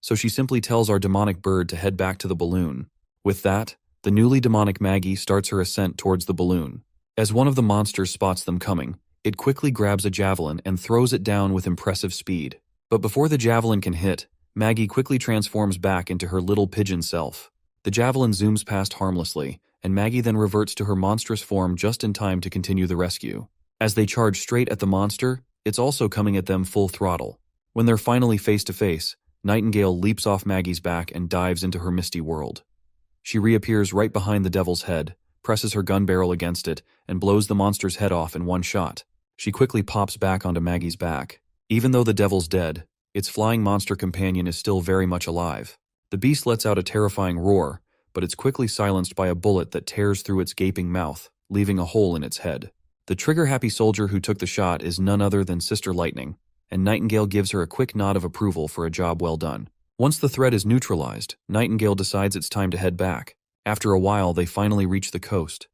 so she simply tells our demonic bird to head back to the balloon. With that, the newly demonic Maggie starts her ascent towards the balloon. As one of the monsters spots them coming, it quickly grabs a javelin and throws it down with impressive speed. But before the javelin can hit, Maggie quickly transforms back into her little pigeon self. The javelin zooms past harmlessly, and Maggie then reverts to her monstrous form just in time to continue the rescue. As they charge straight at the monster, it's also coming at them full throttle. When they're finally face to face, Nightingale leaps off Maggie's back and dives into her misty world. She reappears right behind the devil's head, presses her gun barrel against it, and blows the monster's head off in one shot. She quickly pops back onto Maggie's back. Even though the devil's dead, its flying monster companion is still very much alive. The beast lets out a terrifying roar, but it's quickly silenced by a bullet that tears through its gaping mouth, leaving a hole in its head. The trigger-happy soldier who took the shot is none other than Sister Lightning, and Nightingale gives her a quick nod of approval for a job well done. Once the threat is neutralized, Nightingale decides it's time to head back. After a while, they finally reach the coast.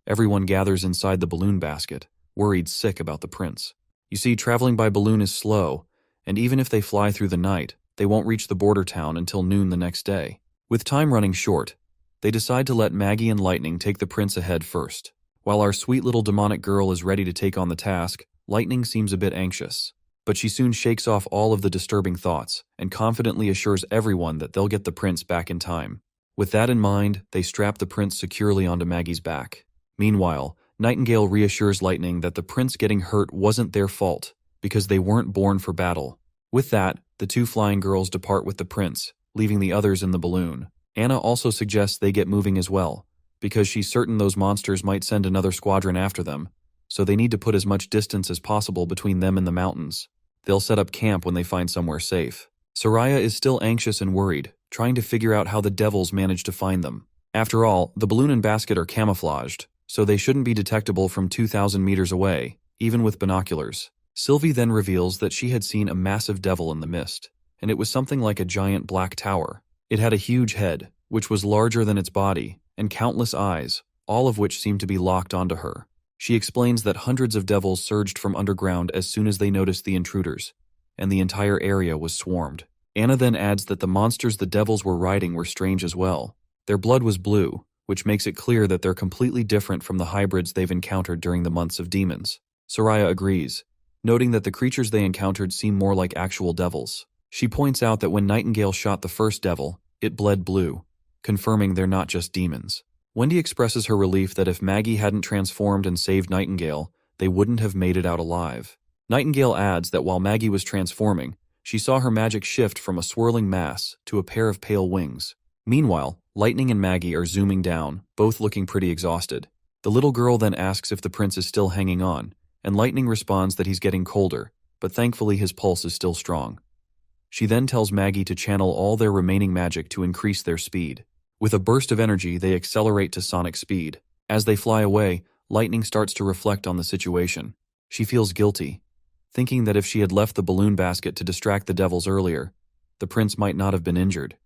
Everyone gathers inside the balloon basket, worried sick about the prince. You see, traveling by balloon is slow, and even if they fly through the night, they won't reach the border town until noon the next day. With time running short, they decide to let Maggie and Lightning take the prince ahead first. While our sweet little demonic girl is ready to take on the task, Lightning seems a bit anxious. But she soon shakes off all of the disturbing thoughts and confidently assures everyone that they'll get the prince back in time. With that in mind, they strap the prince securely onto Maggie's back. Meanwhile, Nightingale reassures Lightning that the prince getting hurt wasn't their fault, because they weren't born for battle. With that, the two flying girls depart with the prince, leaving the others in the balloon. Anna also suggests they get moving as well, because she's certain those monsters might send another squadron after them, so they need to put as much distance as possible between them and the mountains. They'll set up camp when they find somewhere safe. Soraya is still anxious and worried, trying to figure out how the devils managed to find them. After all, the balloon and basket are camouflaged, so they shouldn't be detectable from 2,000 meters away, even with binoculars. Sylvie then reveals that she had seen a massive devil in the mist, and it was something like a giant black tower. It had a huge head, which was larger than its body, and countless eyes, all of which seemed to be locked onto her. She explains that hundreds of devils surged from underground as soon as they noticed the intruders, and the entire area was swarmed. Anna then adds that the monsters the devils were riding were strange as well. Their blood was blue, which makes it clear that they're completely different from the hybrids they've encountered during the months of demons. Soraya agrees, noting that the creatures they encountered seem more like actual devils. She points out that when Nightingale shot the first devil, it bled blue, confirming they're not just demons. Wendy expresses her relief that if Maggie hadn't transformed and saved Nightingale, they wouldn't have made it out alive. Nightingale adds that while Maggie was transforming, she saw her magic shift from a swirling mass to a pair of pale wings. Meanwhile, Lightning and Maggie are zooming down, both looking pretty exhausted. The little girl then asks if the prince is still hanging on, and Lightning responds that he's getting colder, but thankfully his pulse is still strong. She then tells Maggie to channel all their remaining magic to increase their speed. With a burst of energy, they accelerate to sonic speed. As they fly away, Lightning starts to reflect on the situation. She feels guilty, thinking that if she had left the balloon basket to distract the devils earlier, the prince might not have been injured.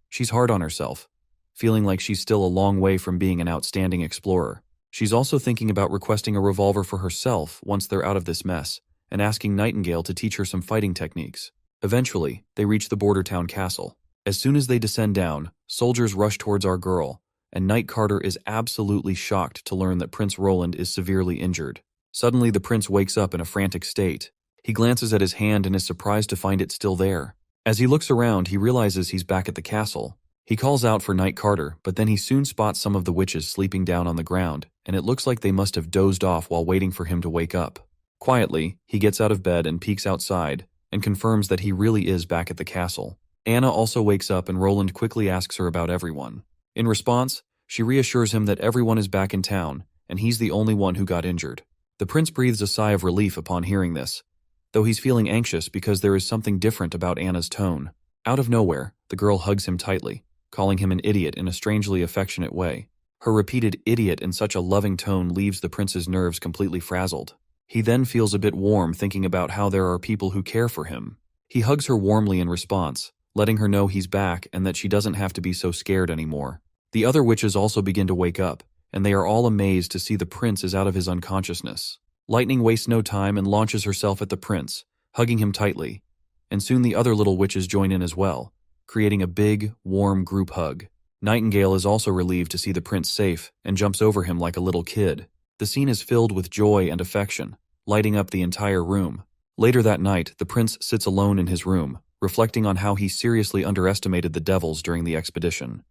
She's hard on herself, feeling like she's still a long way from being an outstanding explorer. She's also thinking about requesting a revolver for herself once they're out of this mess, and asking Nightingale to teach her some fighting techniques. Eventually, they reach the border town castle. As soon as they descend down, soldiers rush towards our girl, and Knight Carter is absolutely shocked to learn that Prince Roland is severely injured. Suddenly, the prince wakes up in a frantic state. He glances at his hand and is surprised to find it still there. As he looks around, he realizes he's back at the castle. He calls out for Knight Carter, but then he soon spots some of the witches sleeping down on the ground, and it looks like they must have dozed off while waiting for him to wake up. Quietly, he gets out of bed and peeks outside, and confirms that he really is back at the castle. Anna also wakes up and Roland quickly asks her about everyone. In response, she reassures him that everyone is back in town, and he's the only one who got injured. The prince breathes a sigh of relief upon hearing this, though he's feeling anxious because there is something different about Anna's tone. Out of nowhere, the girl hugs him tightly, calling him an idiot in a strangely affectionate way. Her repeated idiot in such a loving tone leaves the prince's nerves completely frazzled. He then feels a bit warm thinking about how there are people who care for him. He hugs her warmly in response, letting her know he's back and that she doesn't have to be so scared anymore. The other witches also begin to wake up, and they are all amazed to see the prince is out of his unconsciousness. Lightning wastes no time and launches herself at the prince, hugging him tightly, and soon the other little witches join in as well, creating a big, warm group hug. Nightingale is also relieved to see the prince safe and jumps over him like a little kid. The scene is filled with joy and affection, lighting up the entire room. Later that night, the prince sits alone in his room, reflecting on how he seriously underestimated the devils during the expedition.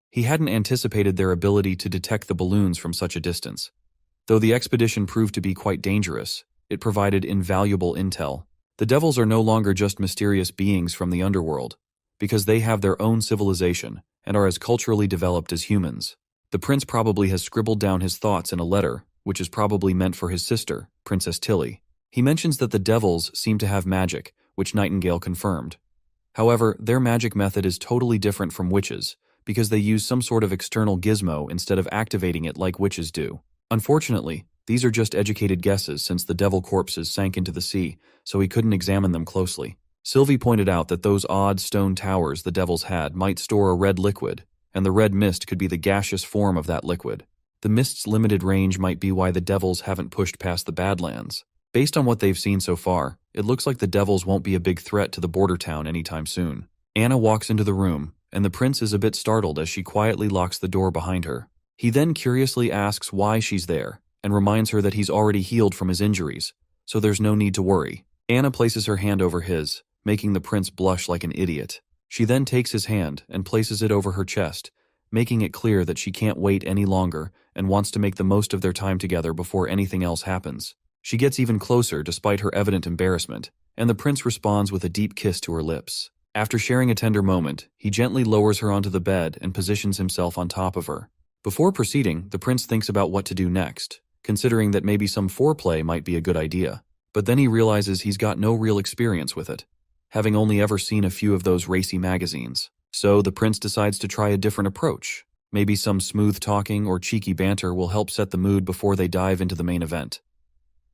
He hadn't anticipated their ability to detect the balloons from such a distance. Though the expedition proved to be quite dangerous, it provided invaluable intel. The devils are no longer just mysterious beings from the underworld, because they have their own civilization and are as culturally developed as humans. The prince probably has scribbled down his thoughts in a letter, which is probably meant for his sister, Princess Tilly. He mentions that the devils seem to have magic, which Nightingale confirmed. However, their magic method is totally different from witches, because they use some sort of external gizmo instead of activating it like witches do. Unfortunately, These are just educated guesses since the devil corpses sank into the sea, so he couldn't examine them closely. Sylvie pointed out that those odd stone towers the devils had might store a red liquid, and the red mist could be the gaseous form of that liquid. The mist's limited range might be why the devils haven't pushed past the Badlands. Based on what they've seen so far, it looks like the devils won't be a big threat to the border town anytime soon. Anna walks into the room, and the prince is a bit startled as she quietly locks the door behind her. He then curiously asks why she's there, and reminds her that he's already healed from his injuries, so there's no need to worry. Anna places her hand over his, making the prince blush like an idiot. She then takes his hand and places it over her chest, making it clear that she can't wait any longer and wants to make the most of their time together before anything else happens. She gets even closer despite her evident embarrassment, and the prince responds with a deep kiss to her lips. After sharing a tender moment, he gently lowers her onto the bed and positions himself on top of her. Before proceeding, the prince thinks about what to do next, considering that maybe some foreplay might be a good idea. But then he realizes he's got no real experience with it, having only ever seen a few of those racy magazines. So the prince decides to try a different approach. Maybe some smooth talking or cheeky banter will help set the mood before they dive into the main event.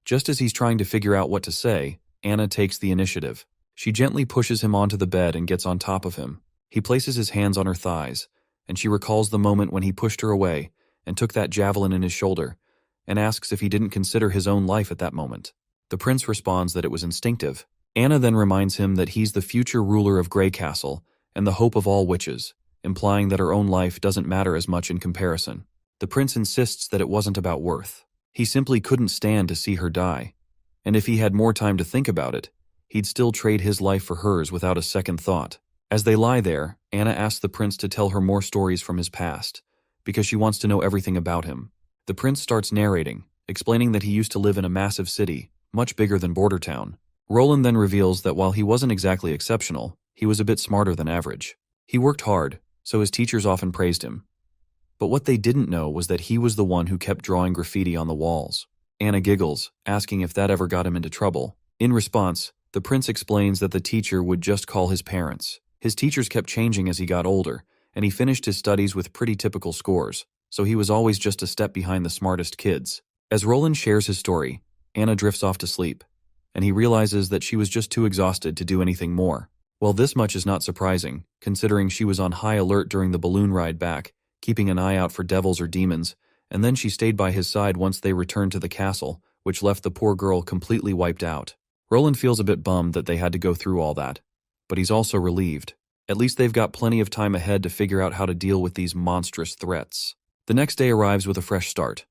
Just as he's trying to figure out what to say, Anna takes the initiative. She gently pushes him onto the bed and gets on top of him. He places his hands on her thighs, and she recalls the moment when he pushed her away and took that javelin in his shoulder, and asks if he didn't consider his own life at that moment. The prince responds that it was instinctive. Anna then reminds him that he's the future ruler of Grey Castle and the hope of all witches, implying that her own life doesn't matter as much in comparison. The prince insists that it wasn't about worth. He simply couldn't stand to see her die, and if he had more time to think about it, he'd still trade his life for hers without a second thought. As they lie there, Anna asks the prince to tell her more stories from his past, because she wants to know everything about him. The prince starts narrating, explaining that he used to live in a massive city, much bigger than Border Town. Roland then reveals that while he wasn't exactly exceptional, he was a bit smarter than average. He worked hard, so his teachers often praised him. But what they didn't know was that he was the one who kept drawing graffiti on the walls. Anna giggles, asking if that ever got him into trouble. In response, the prince explains that the teacher would just call his parents. His teachers kept changing as he got older, and he finished his studies with pretty typical scores, so he was always just a step behind the smartest kids. As Roland shares his story, Anna drifts off to sleep, and he realizes that she was just too exhausted to do anything more. Well, this much is not surprising, considering she was on high alert during the balloon ride back, keeping an eye out for devils or demons, and then she stayed by his side once they returned to the castle, which left the poor girl completely wiped out. Roland feels a bit bummed that they had to go through all that, but he's also relieved. At least they've got plenty of time ahead to figure out how to deal with these monstrous threats. The next day arrives with a fresh start.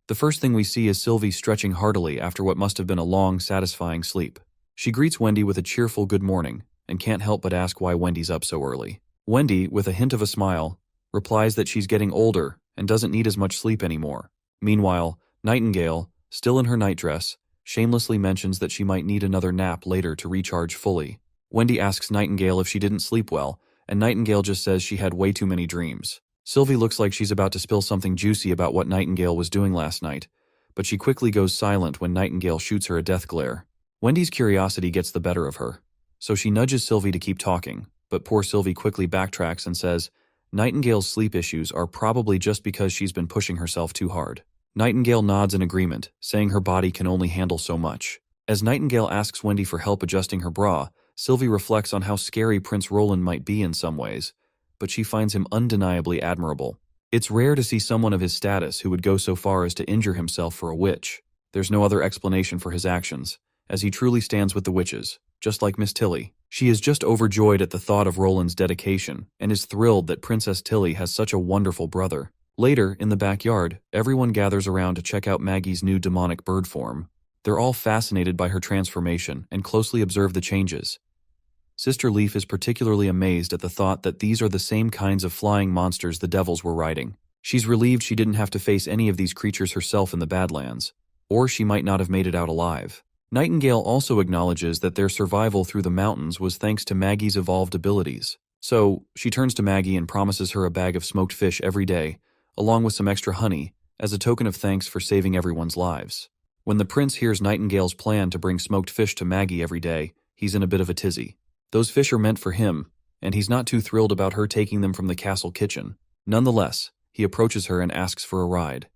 The first thing we see is Sylvie stretching heartily after what must have been a long, satisfying sleep. She greets Wendy with a cheerful good morning, and can't help but ask why Wendy's up so early. Wendy, with a hint of a smile, replies that she's getting older and doesn't need as much sleep anymore. Meanwhile, Nightingale, still in her nightdress, shamelessly mentions that she might need another nap later to recharge fully. Wendy asks Nightingale if she didn't sleep well, and Nightingale just says she had way too many dreams. Sylvie looks like she's about to spill something juicy about what Nightingale was doing last night, but she quickly goes silent when Nightingale shoots her a death glare. Wendy's curiosity gets the better of her, so she nudges Sylvie to keep talking, but poor Sylvie quickly backtracks and says, Nightingale's sleep issues are probably just because she's been pushing herself too hard. Nightingale nods in agreement, saying her body can only handle so much. As Nightingale asks Wendy for help adjusting her bra, Sylvie reflects on how scary Prince Roland might be in some ways, but she finds him undeniably admirable. It's rare to see someone of his status who would go so far as to injure himself for a witch. There's no other explanation for his actions, as he truly stands with the witches, just like Miss Tilly. She is just overjoyed at the thought of Roland's dedication, and is thrilled that Princess Tilly has such a wonderful brother. Later, in the backyard, everyone gathers around to check out Maggie's new demonic bird form. They're all fascinated by her transformation and closely observe the changes. Sister Leaf is particularly amazed at the thought that these are the same kinds of flying monsters the devils were riding. She's relieved she didn't have to face any of these creatures herself in the Badlands, or she might not have made it out alive. Nightingale also acknowledges that their survival through the mountains was thanks to Maggie's evolved abilities. So, she turns to Maggie and promises her a bag of smoked fish every day, along with some extra honey, as a token of thanks for saving everyone's lives. When the prince hears Nightingale's plan to bring smoked fish to Maggie every day, he's in a bit of a tizzy. Those fish are meant for him, and he's not too thrilled about her taking them from the castle kitchen. Nonetheless, he approaches her and asks for a ride.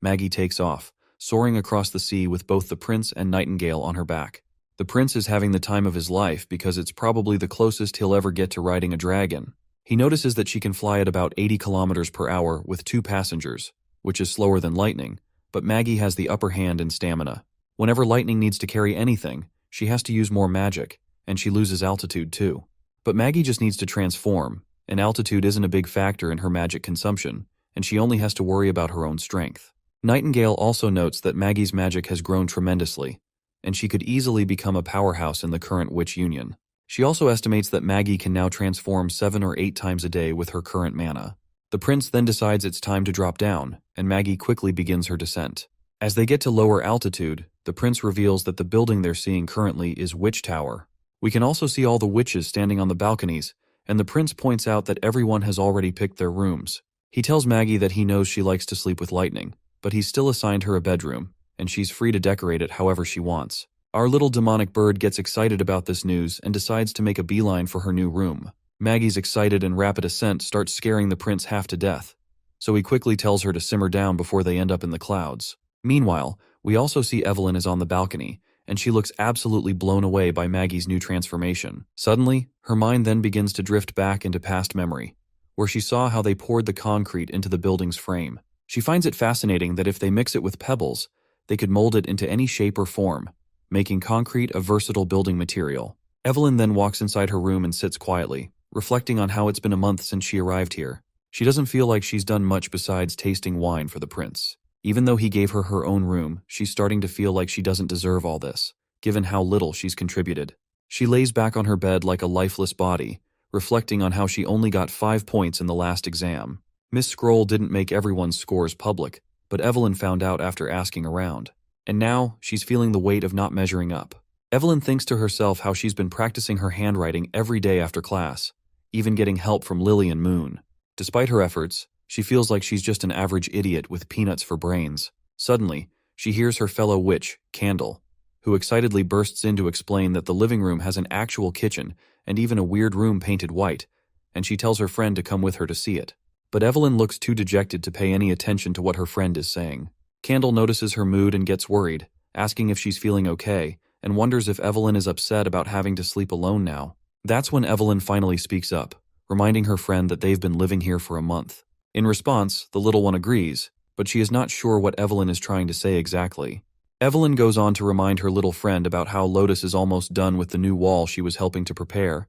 Maggie takes off, soaring across the sea with both the prince and Nightingale on her back. The prince is having the time of his life because it's probably the closest he'll ever get to riding a dragon. He notices that she can fly at about 80 kilometers per hour with 2 passengers, which is slower than Lightning, but Maggie has the upper hand in stamina. Whenever Lightning needs to carry anything, she has to use more magic, and she loses altitude too. But Maggie just needs to transform, and altitude isn't a big factor in her magic consumption, and she only has to worry about her own strength. Nightingale also notes that Maggie's magic has grown tremendously, and she could easily become a powerhouse in the current witch union. She also estimates that Maggie can now transform 7 or 8 times a day with her current mana. The prince then decides it's time to drop down, and Maggie quickly begins her descent. As they get to lower altitude, the prince reveals that the building they're seeing currently is Witch Tower. We can also see all the witches standing on the balconies, and the prince points out that everyone has already picked their rooms. He tells Maggie that he knows she likes to sleep with Lightning, but he's still assigned her a bedroom, and she's free to decorate it however she wants. Our little demonic bird gets excited about this news and decides to make a beeline for her new room. Maggie's excited and rapid ascent starts scaring the prince half to death, so he quickly tells her to simmer down before they end up in the clouds. Meanwhile, we also see Evelyn is on the balcony, and she looks absolutely blown away by Maggie's new transformation. Suddenly, her mind then begins to drift back into past memory, where she saw how they poured the concrete into the building's frame. She finds it fascinating that if they mix it with pebbles, they could mold it into any shape or form, making concrete a versatile building material. Evelyn then walks inside her room and sits quietly, reflecting on how it's been a month since she arrived here. She doesn't feel like she's done much besides tasting wine for the prince. Even though he gave her her own room, she's starting to feel like she doesn't deserve all this, given how little she's contributed. She lays back on her bed like a lifeless body, reflecting on how she only got 5 points in the last exam. Miss Scroll didn't make everyone's scores public, but Evelyn found out after asking around. And now, she's feeling the weight of not measuring up. Evelyn thinks to herself how she's been practicing her handwriting every day after class, even getting help from Lily and Moon. Despite her efforts, she feels like she's just an average idiot with peanuts for brains. Suddenly, she hears her fellow witch, Candle, who excitedly bursts in to explain that the living room has an actual kitchen and even a weird room painted white, and she tells her friend to come with her to see it. But Evelyn looks too dejected to pay any attention to what her friend is saying. Candle notices her mood and gets worried, asking if she's feeling okay, and wonders if Evelyn is upset about having to sleep alone now. That's when Evelyn finally speaks up, reminding her friend that they've been living here for a month. In response, the little one agrees, but she is not sure what Evelyn is trying to say exactly. Evelyn goes on to remind her little friend about how Lotus is almost done with the new wall she was helping to prepare.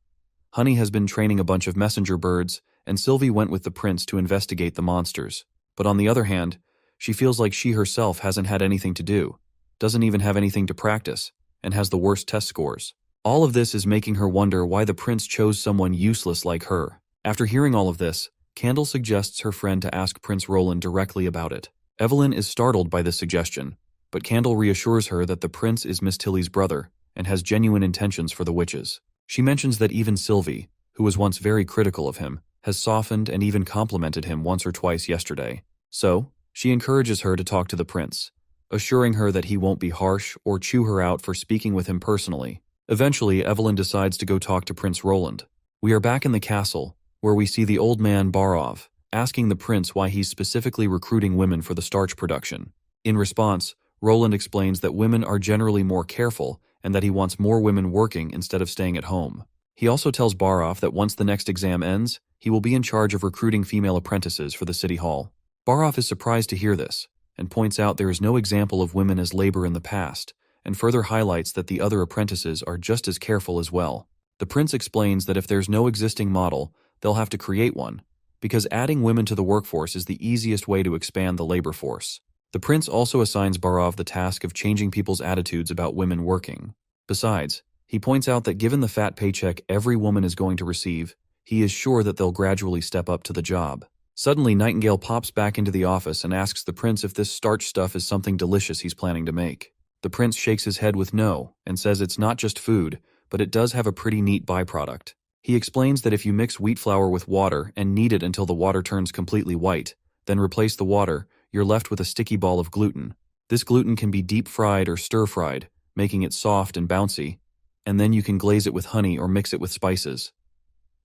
Honey has been training a bunch of messenger birds, and Sylvie went with the prince to investigate the monsters. But on the other hand, she feels like she herself hasn't had anything to do, doesn't even have anything to practice, and has the worst test scores. All of this is making her wonder why the prince chose someone useless like her. After hearing all of this, Candle suggests her friend to ask Prince Roland directly about it. Evelyn is startled by this suggestion, but Candle reassures her that the prince is Miss Tilly's brother and has genuine intentions for the witches. She mentions that even Sylvie, who was once very critical of him, has softened and even complimented him once or twice yesterday. So, she encourages her to talk to the prince, assuring her that he won't be harsh or chew her out for speaking with him personally. Eventually, Evelyn decides to go talk to Prince Roland. We are back in the castle, where we see the old man Barov asking the prince why he's specifically recruiting women for the starch production. In response, Roland explains that women are generally more careful and that he wants more women working instead of staying at home. He also tells Barov that once the next exam ends, he will be in charge of recruiting female apprentices for the city hall. Barov is surprised to hear this, and points out there is no example of women as labor in the past, and further highlights that the other apprentices are just as careful as well. The prince explains that if there's no existing model, they'll have to create one, because adding women to the workforce is the easiest way to expand the labor force. The prince also assigns Barov the task of changing people's attitudes about women working. Besides, he points out that given the fat paycheck every woman is going to receive, he is sure that they'll gradually step up to the job. Suddenly, Nightingale pops back into the office and asks the prince if this starch stuff is something delicious he's planning to make. The prince shakes his head with no, and says it's not just food, but it does have a pretty neat byproduct. He explains that if you mix wheat flour with water and knead it until the water turns completely white, then replace the water, you're left with a sticky ball of gluten. This gluten can be deep-fried or stir-fried, making it soft and bouncy, and then you can glaze it with honey or mix it with spices.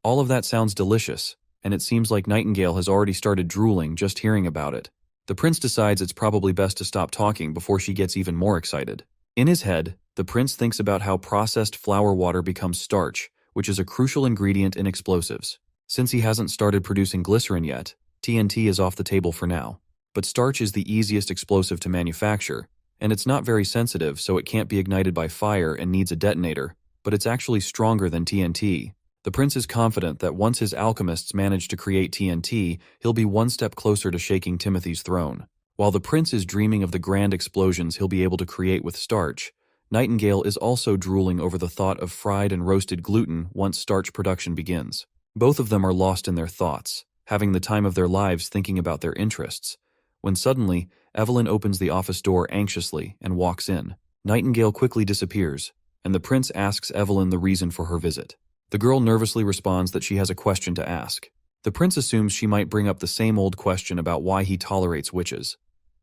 All of that sounds delicious, and it seems like Nightingale has already started drooling just hearing about it. The prince decides it's probably best to stop talking before she gets even more excited. In his head, the prince thinks about how processed flour water becomes starch, which is a crucial ingredient in explosives. Since he hasn't started producing glycerin yet, TNT is off the table for now. But starch is the easiest explosive to manufacture, and it's not very sensitive, so it can't be ignited by fire and needs a detonator, but it's actually stronger than TNT. The prince is confident that once his alchemists manage to create TNT, he'll be one step closer to shaking Timothy's throne. While the prince is dreaming of the grand explosions he'll be able to create with starch, Nightingale is also drooling over the thought of fried and roasted gluten once starch production begins. Both of them are lost in their thoughts, having the time of their lives thinking about their interests, when suddenly, Evelyn opens the office door anxiously and walks in. Nightingale quickly disappears, and the prince asks Evelyn the reason for her visit. The girl nervously responds that she has a question to ask. The prince assumes she might bring up the same old question about why he tolerates witches,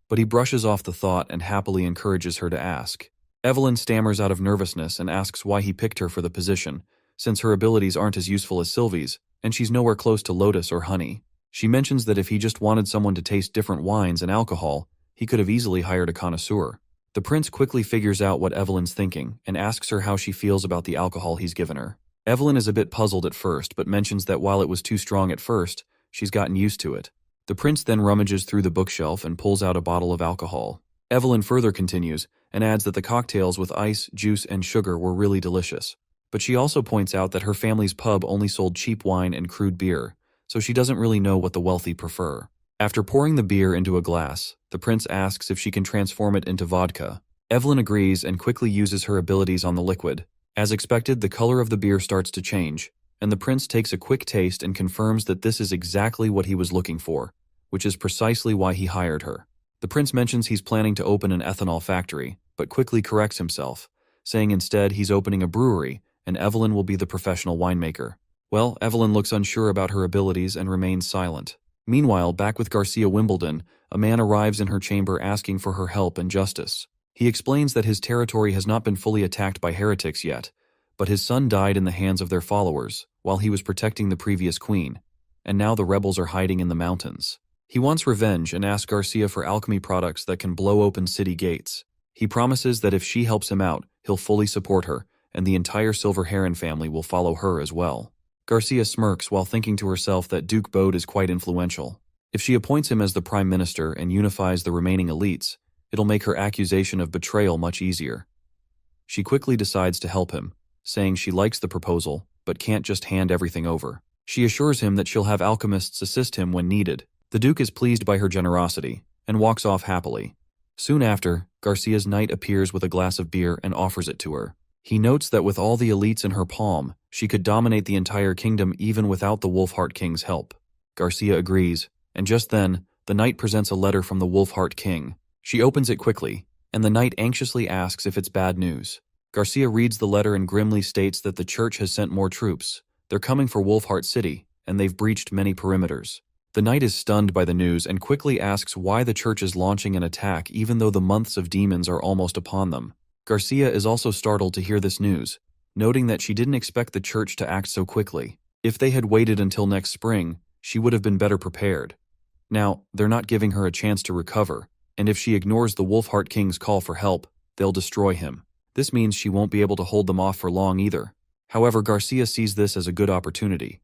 but he brushes off the thought and happily encourages her to ask. Evelyn stammers out of nervousness and asks why he picked her for the position, since her abilities aren't as useful as Sylvie's, and she's nowhere close to Lotus or Honey. She mentions that if he just wanted someone to taste different wines and alcohol, he could have easily hired a connoisseur. The prince quickly figures out what Evelyn's thinking and asks her how she feels about the alcohol he's given her. Evelyn is a bit puzzled at first, but mentions that while it was too strong at first, she's gotten used to it. The prince then rummages through the bookshelf and pulls out a bottle of alcohol. Evelyn further continues and adds that the cocktails with ice, juice, and sugar were really delicious. But she also points out that her family's pub only sold cheap wine and crude beer, so she doesn't really know what the wealthy prefer. After pouring the beer into a glass, the prince asks if she can transform it into vodka. Evelyn agrees and quickly uses her abilities on the liquid. As expected, the color of the beer starts to change, and the prince takes a quick taste and confirms that this is exactly what he was looking for, which is precisely why he hired her. The prince mentions he's planning to open an ethanol factory, but quickly corrects himself, saying instead he's opening a brewery, and Evelyn will be the professional winemaker. Well, Evelyn looks unsure about her abilities and remains silent. Meanwhile, back with Garcia Wimbledon, a man arrives in her chamber asking for her help and justice. He explains that his territory has not been fully attacked by heretics yet, but his son died in the hands of their followers while he was protecting the previous queen, and now the rebels are hiding in the mountains. He wants revenge and asks Garcia for alchemy products that can blow open city gates. He promises that if she helps him out, he'll fully support her, and the entire Silver Heron family will follow her as well. Garcia smirks while thinking to herself that Duke Bode is quite influential. If she appoints him as the prime minister and unifies the remaining elites, it'll make her accusation of betrayal much easier. She quickly decides to help him, saying she likes the proposal, but can't just hand everything over. She assures him that she'll have alchemists assist him when needed. The Duke is pleased by her generosity, and walks off happily. Soon after, Garcia's knight appears with a glass of beer and offers it to her. He notes that with all the elites in her palm, she could dominate the entire kingdom even without the Wolfheart King's help. Garcia agrees, and just then, the knight presents a letter from the Wolfheart King. She opens it quickly, and the knight anxiously asks if it's bad news. Garcia reads the letter and grimly states that the church has sent more troops. They're coming for Wolfheart City, and they've breached many perimeters. The knight is stunned by the news and quickly asks why the church is launching an attack even though the months of demons are almost upon them. Garcia is also startled to hear this news, noting that she didn't expect the church to act so quickly. If they had waited until next spring, she would have been better prepared. Now, they're not giving her a chance to recover, and if she ignores the Wolfheart King's call for help, they'll destroy him. This means she won't be able to hold them off for long either. However, Garcia sees this as a good opportunity.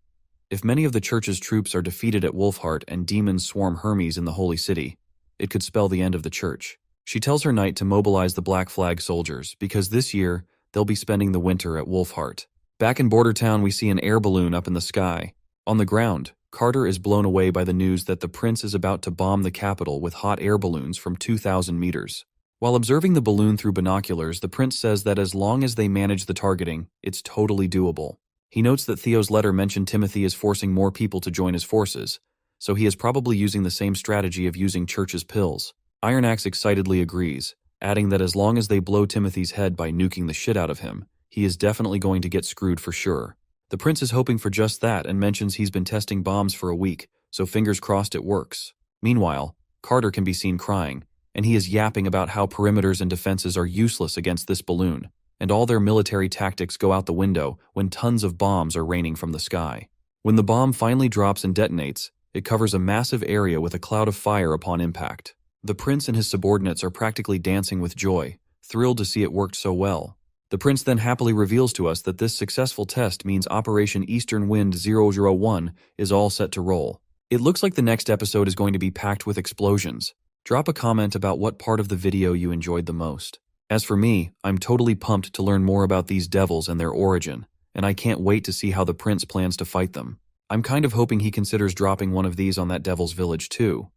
If many of the church's troops are defeated at Wolfheart and demons swarm Hermes in the Holy City, it could spell the end of the church. She tells her knight to mobilize the Black Flag soldiers because this year, they'll be spending the winter at Wolfheart. Back in Bordertown, we see an air balloon up in the sky. On the ground, Carter is blown away by the news that the prince is about to bomb the capital with hot air balloons from 2,000 meters. While observing the balloon through binoculars, the prince says that as long as they manage the targeting, it's totally doable. He notes that Theo's letter mentioned Timothy is forcing more people to join his forces, so he is probably using the same strategy of using Church's pills. Iron Axe excitedly agrees, adding that as long as they blow Timothy's head by nuking the shit out of him, he is definitely going to get screwed for sure. The prince is hoping for just that and mentions he's been testing bombs for a week, so fingers crossed it works. Meanwhile, Carter can be seen crying, and he is yapping about how perimeters and defenses are useless against this balloon, and all their military tactics go out the window when tons of bombs are raining from the sky. When the bomb finally drops and detonates, It covers a massive area with a cloud of fire upon impact. The prince and his subordinates are practically dancing with joy, thrilled to see it worked so well. The prince then happily reveals to us that this successful test means Operation Eastern Wind 001 is all set to roll. It looks like the next episode is going to be packed with explosions. Drop a comment about what part of the video you enjoyed the most. As for me, I'm totally pumped to learn more about these devils and their origin, and I can't wait to see how the prince plans to fight them. I'm kind of hoping he considers dropping one of these on that devil's village too.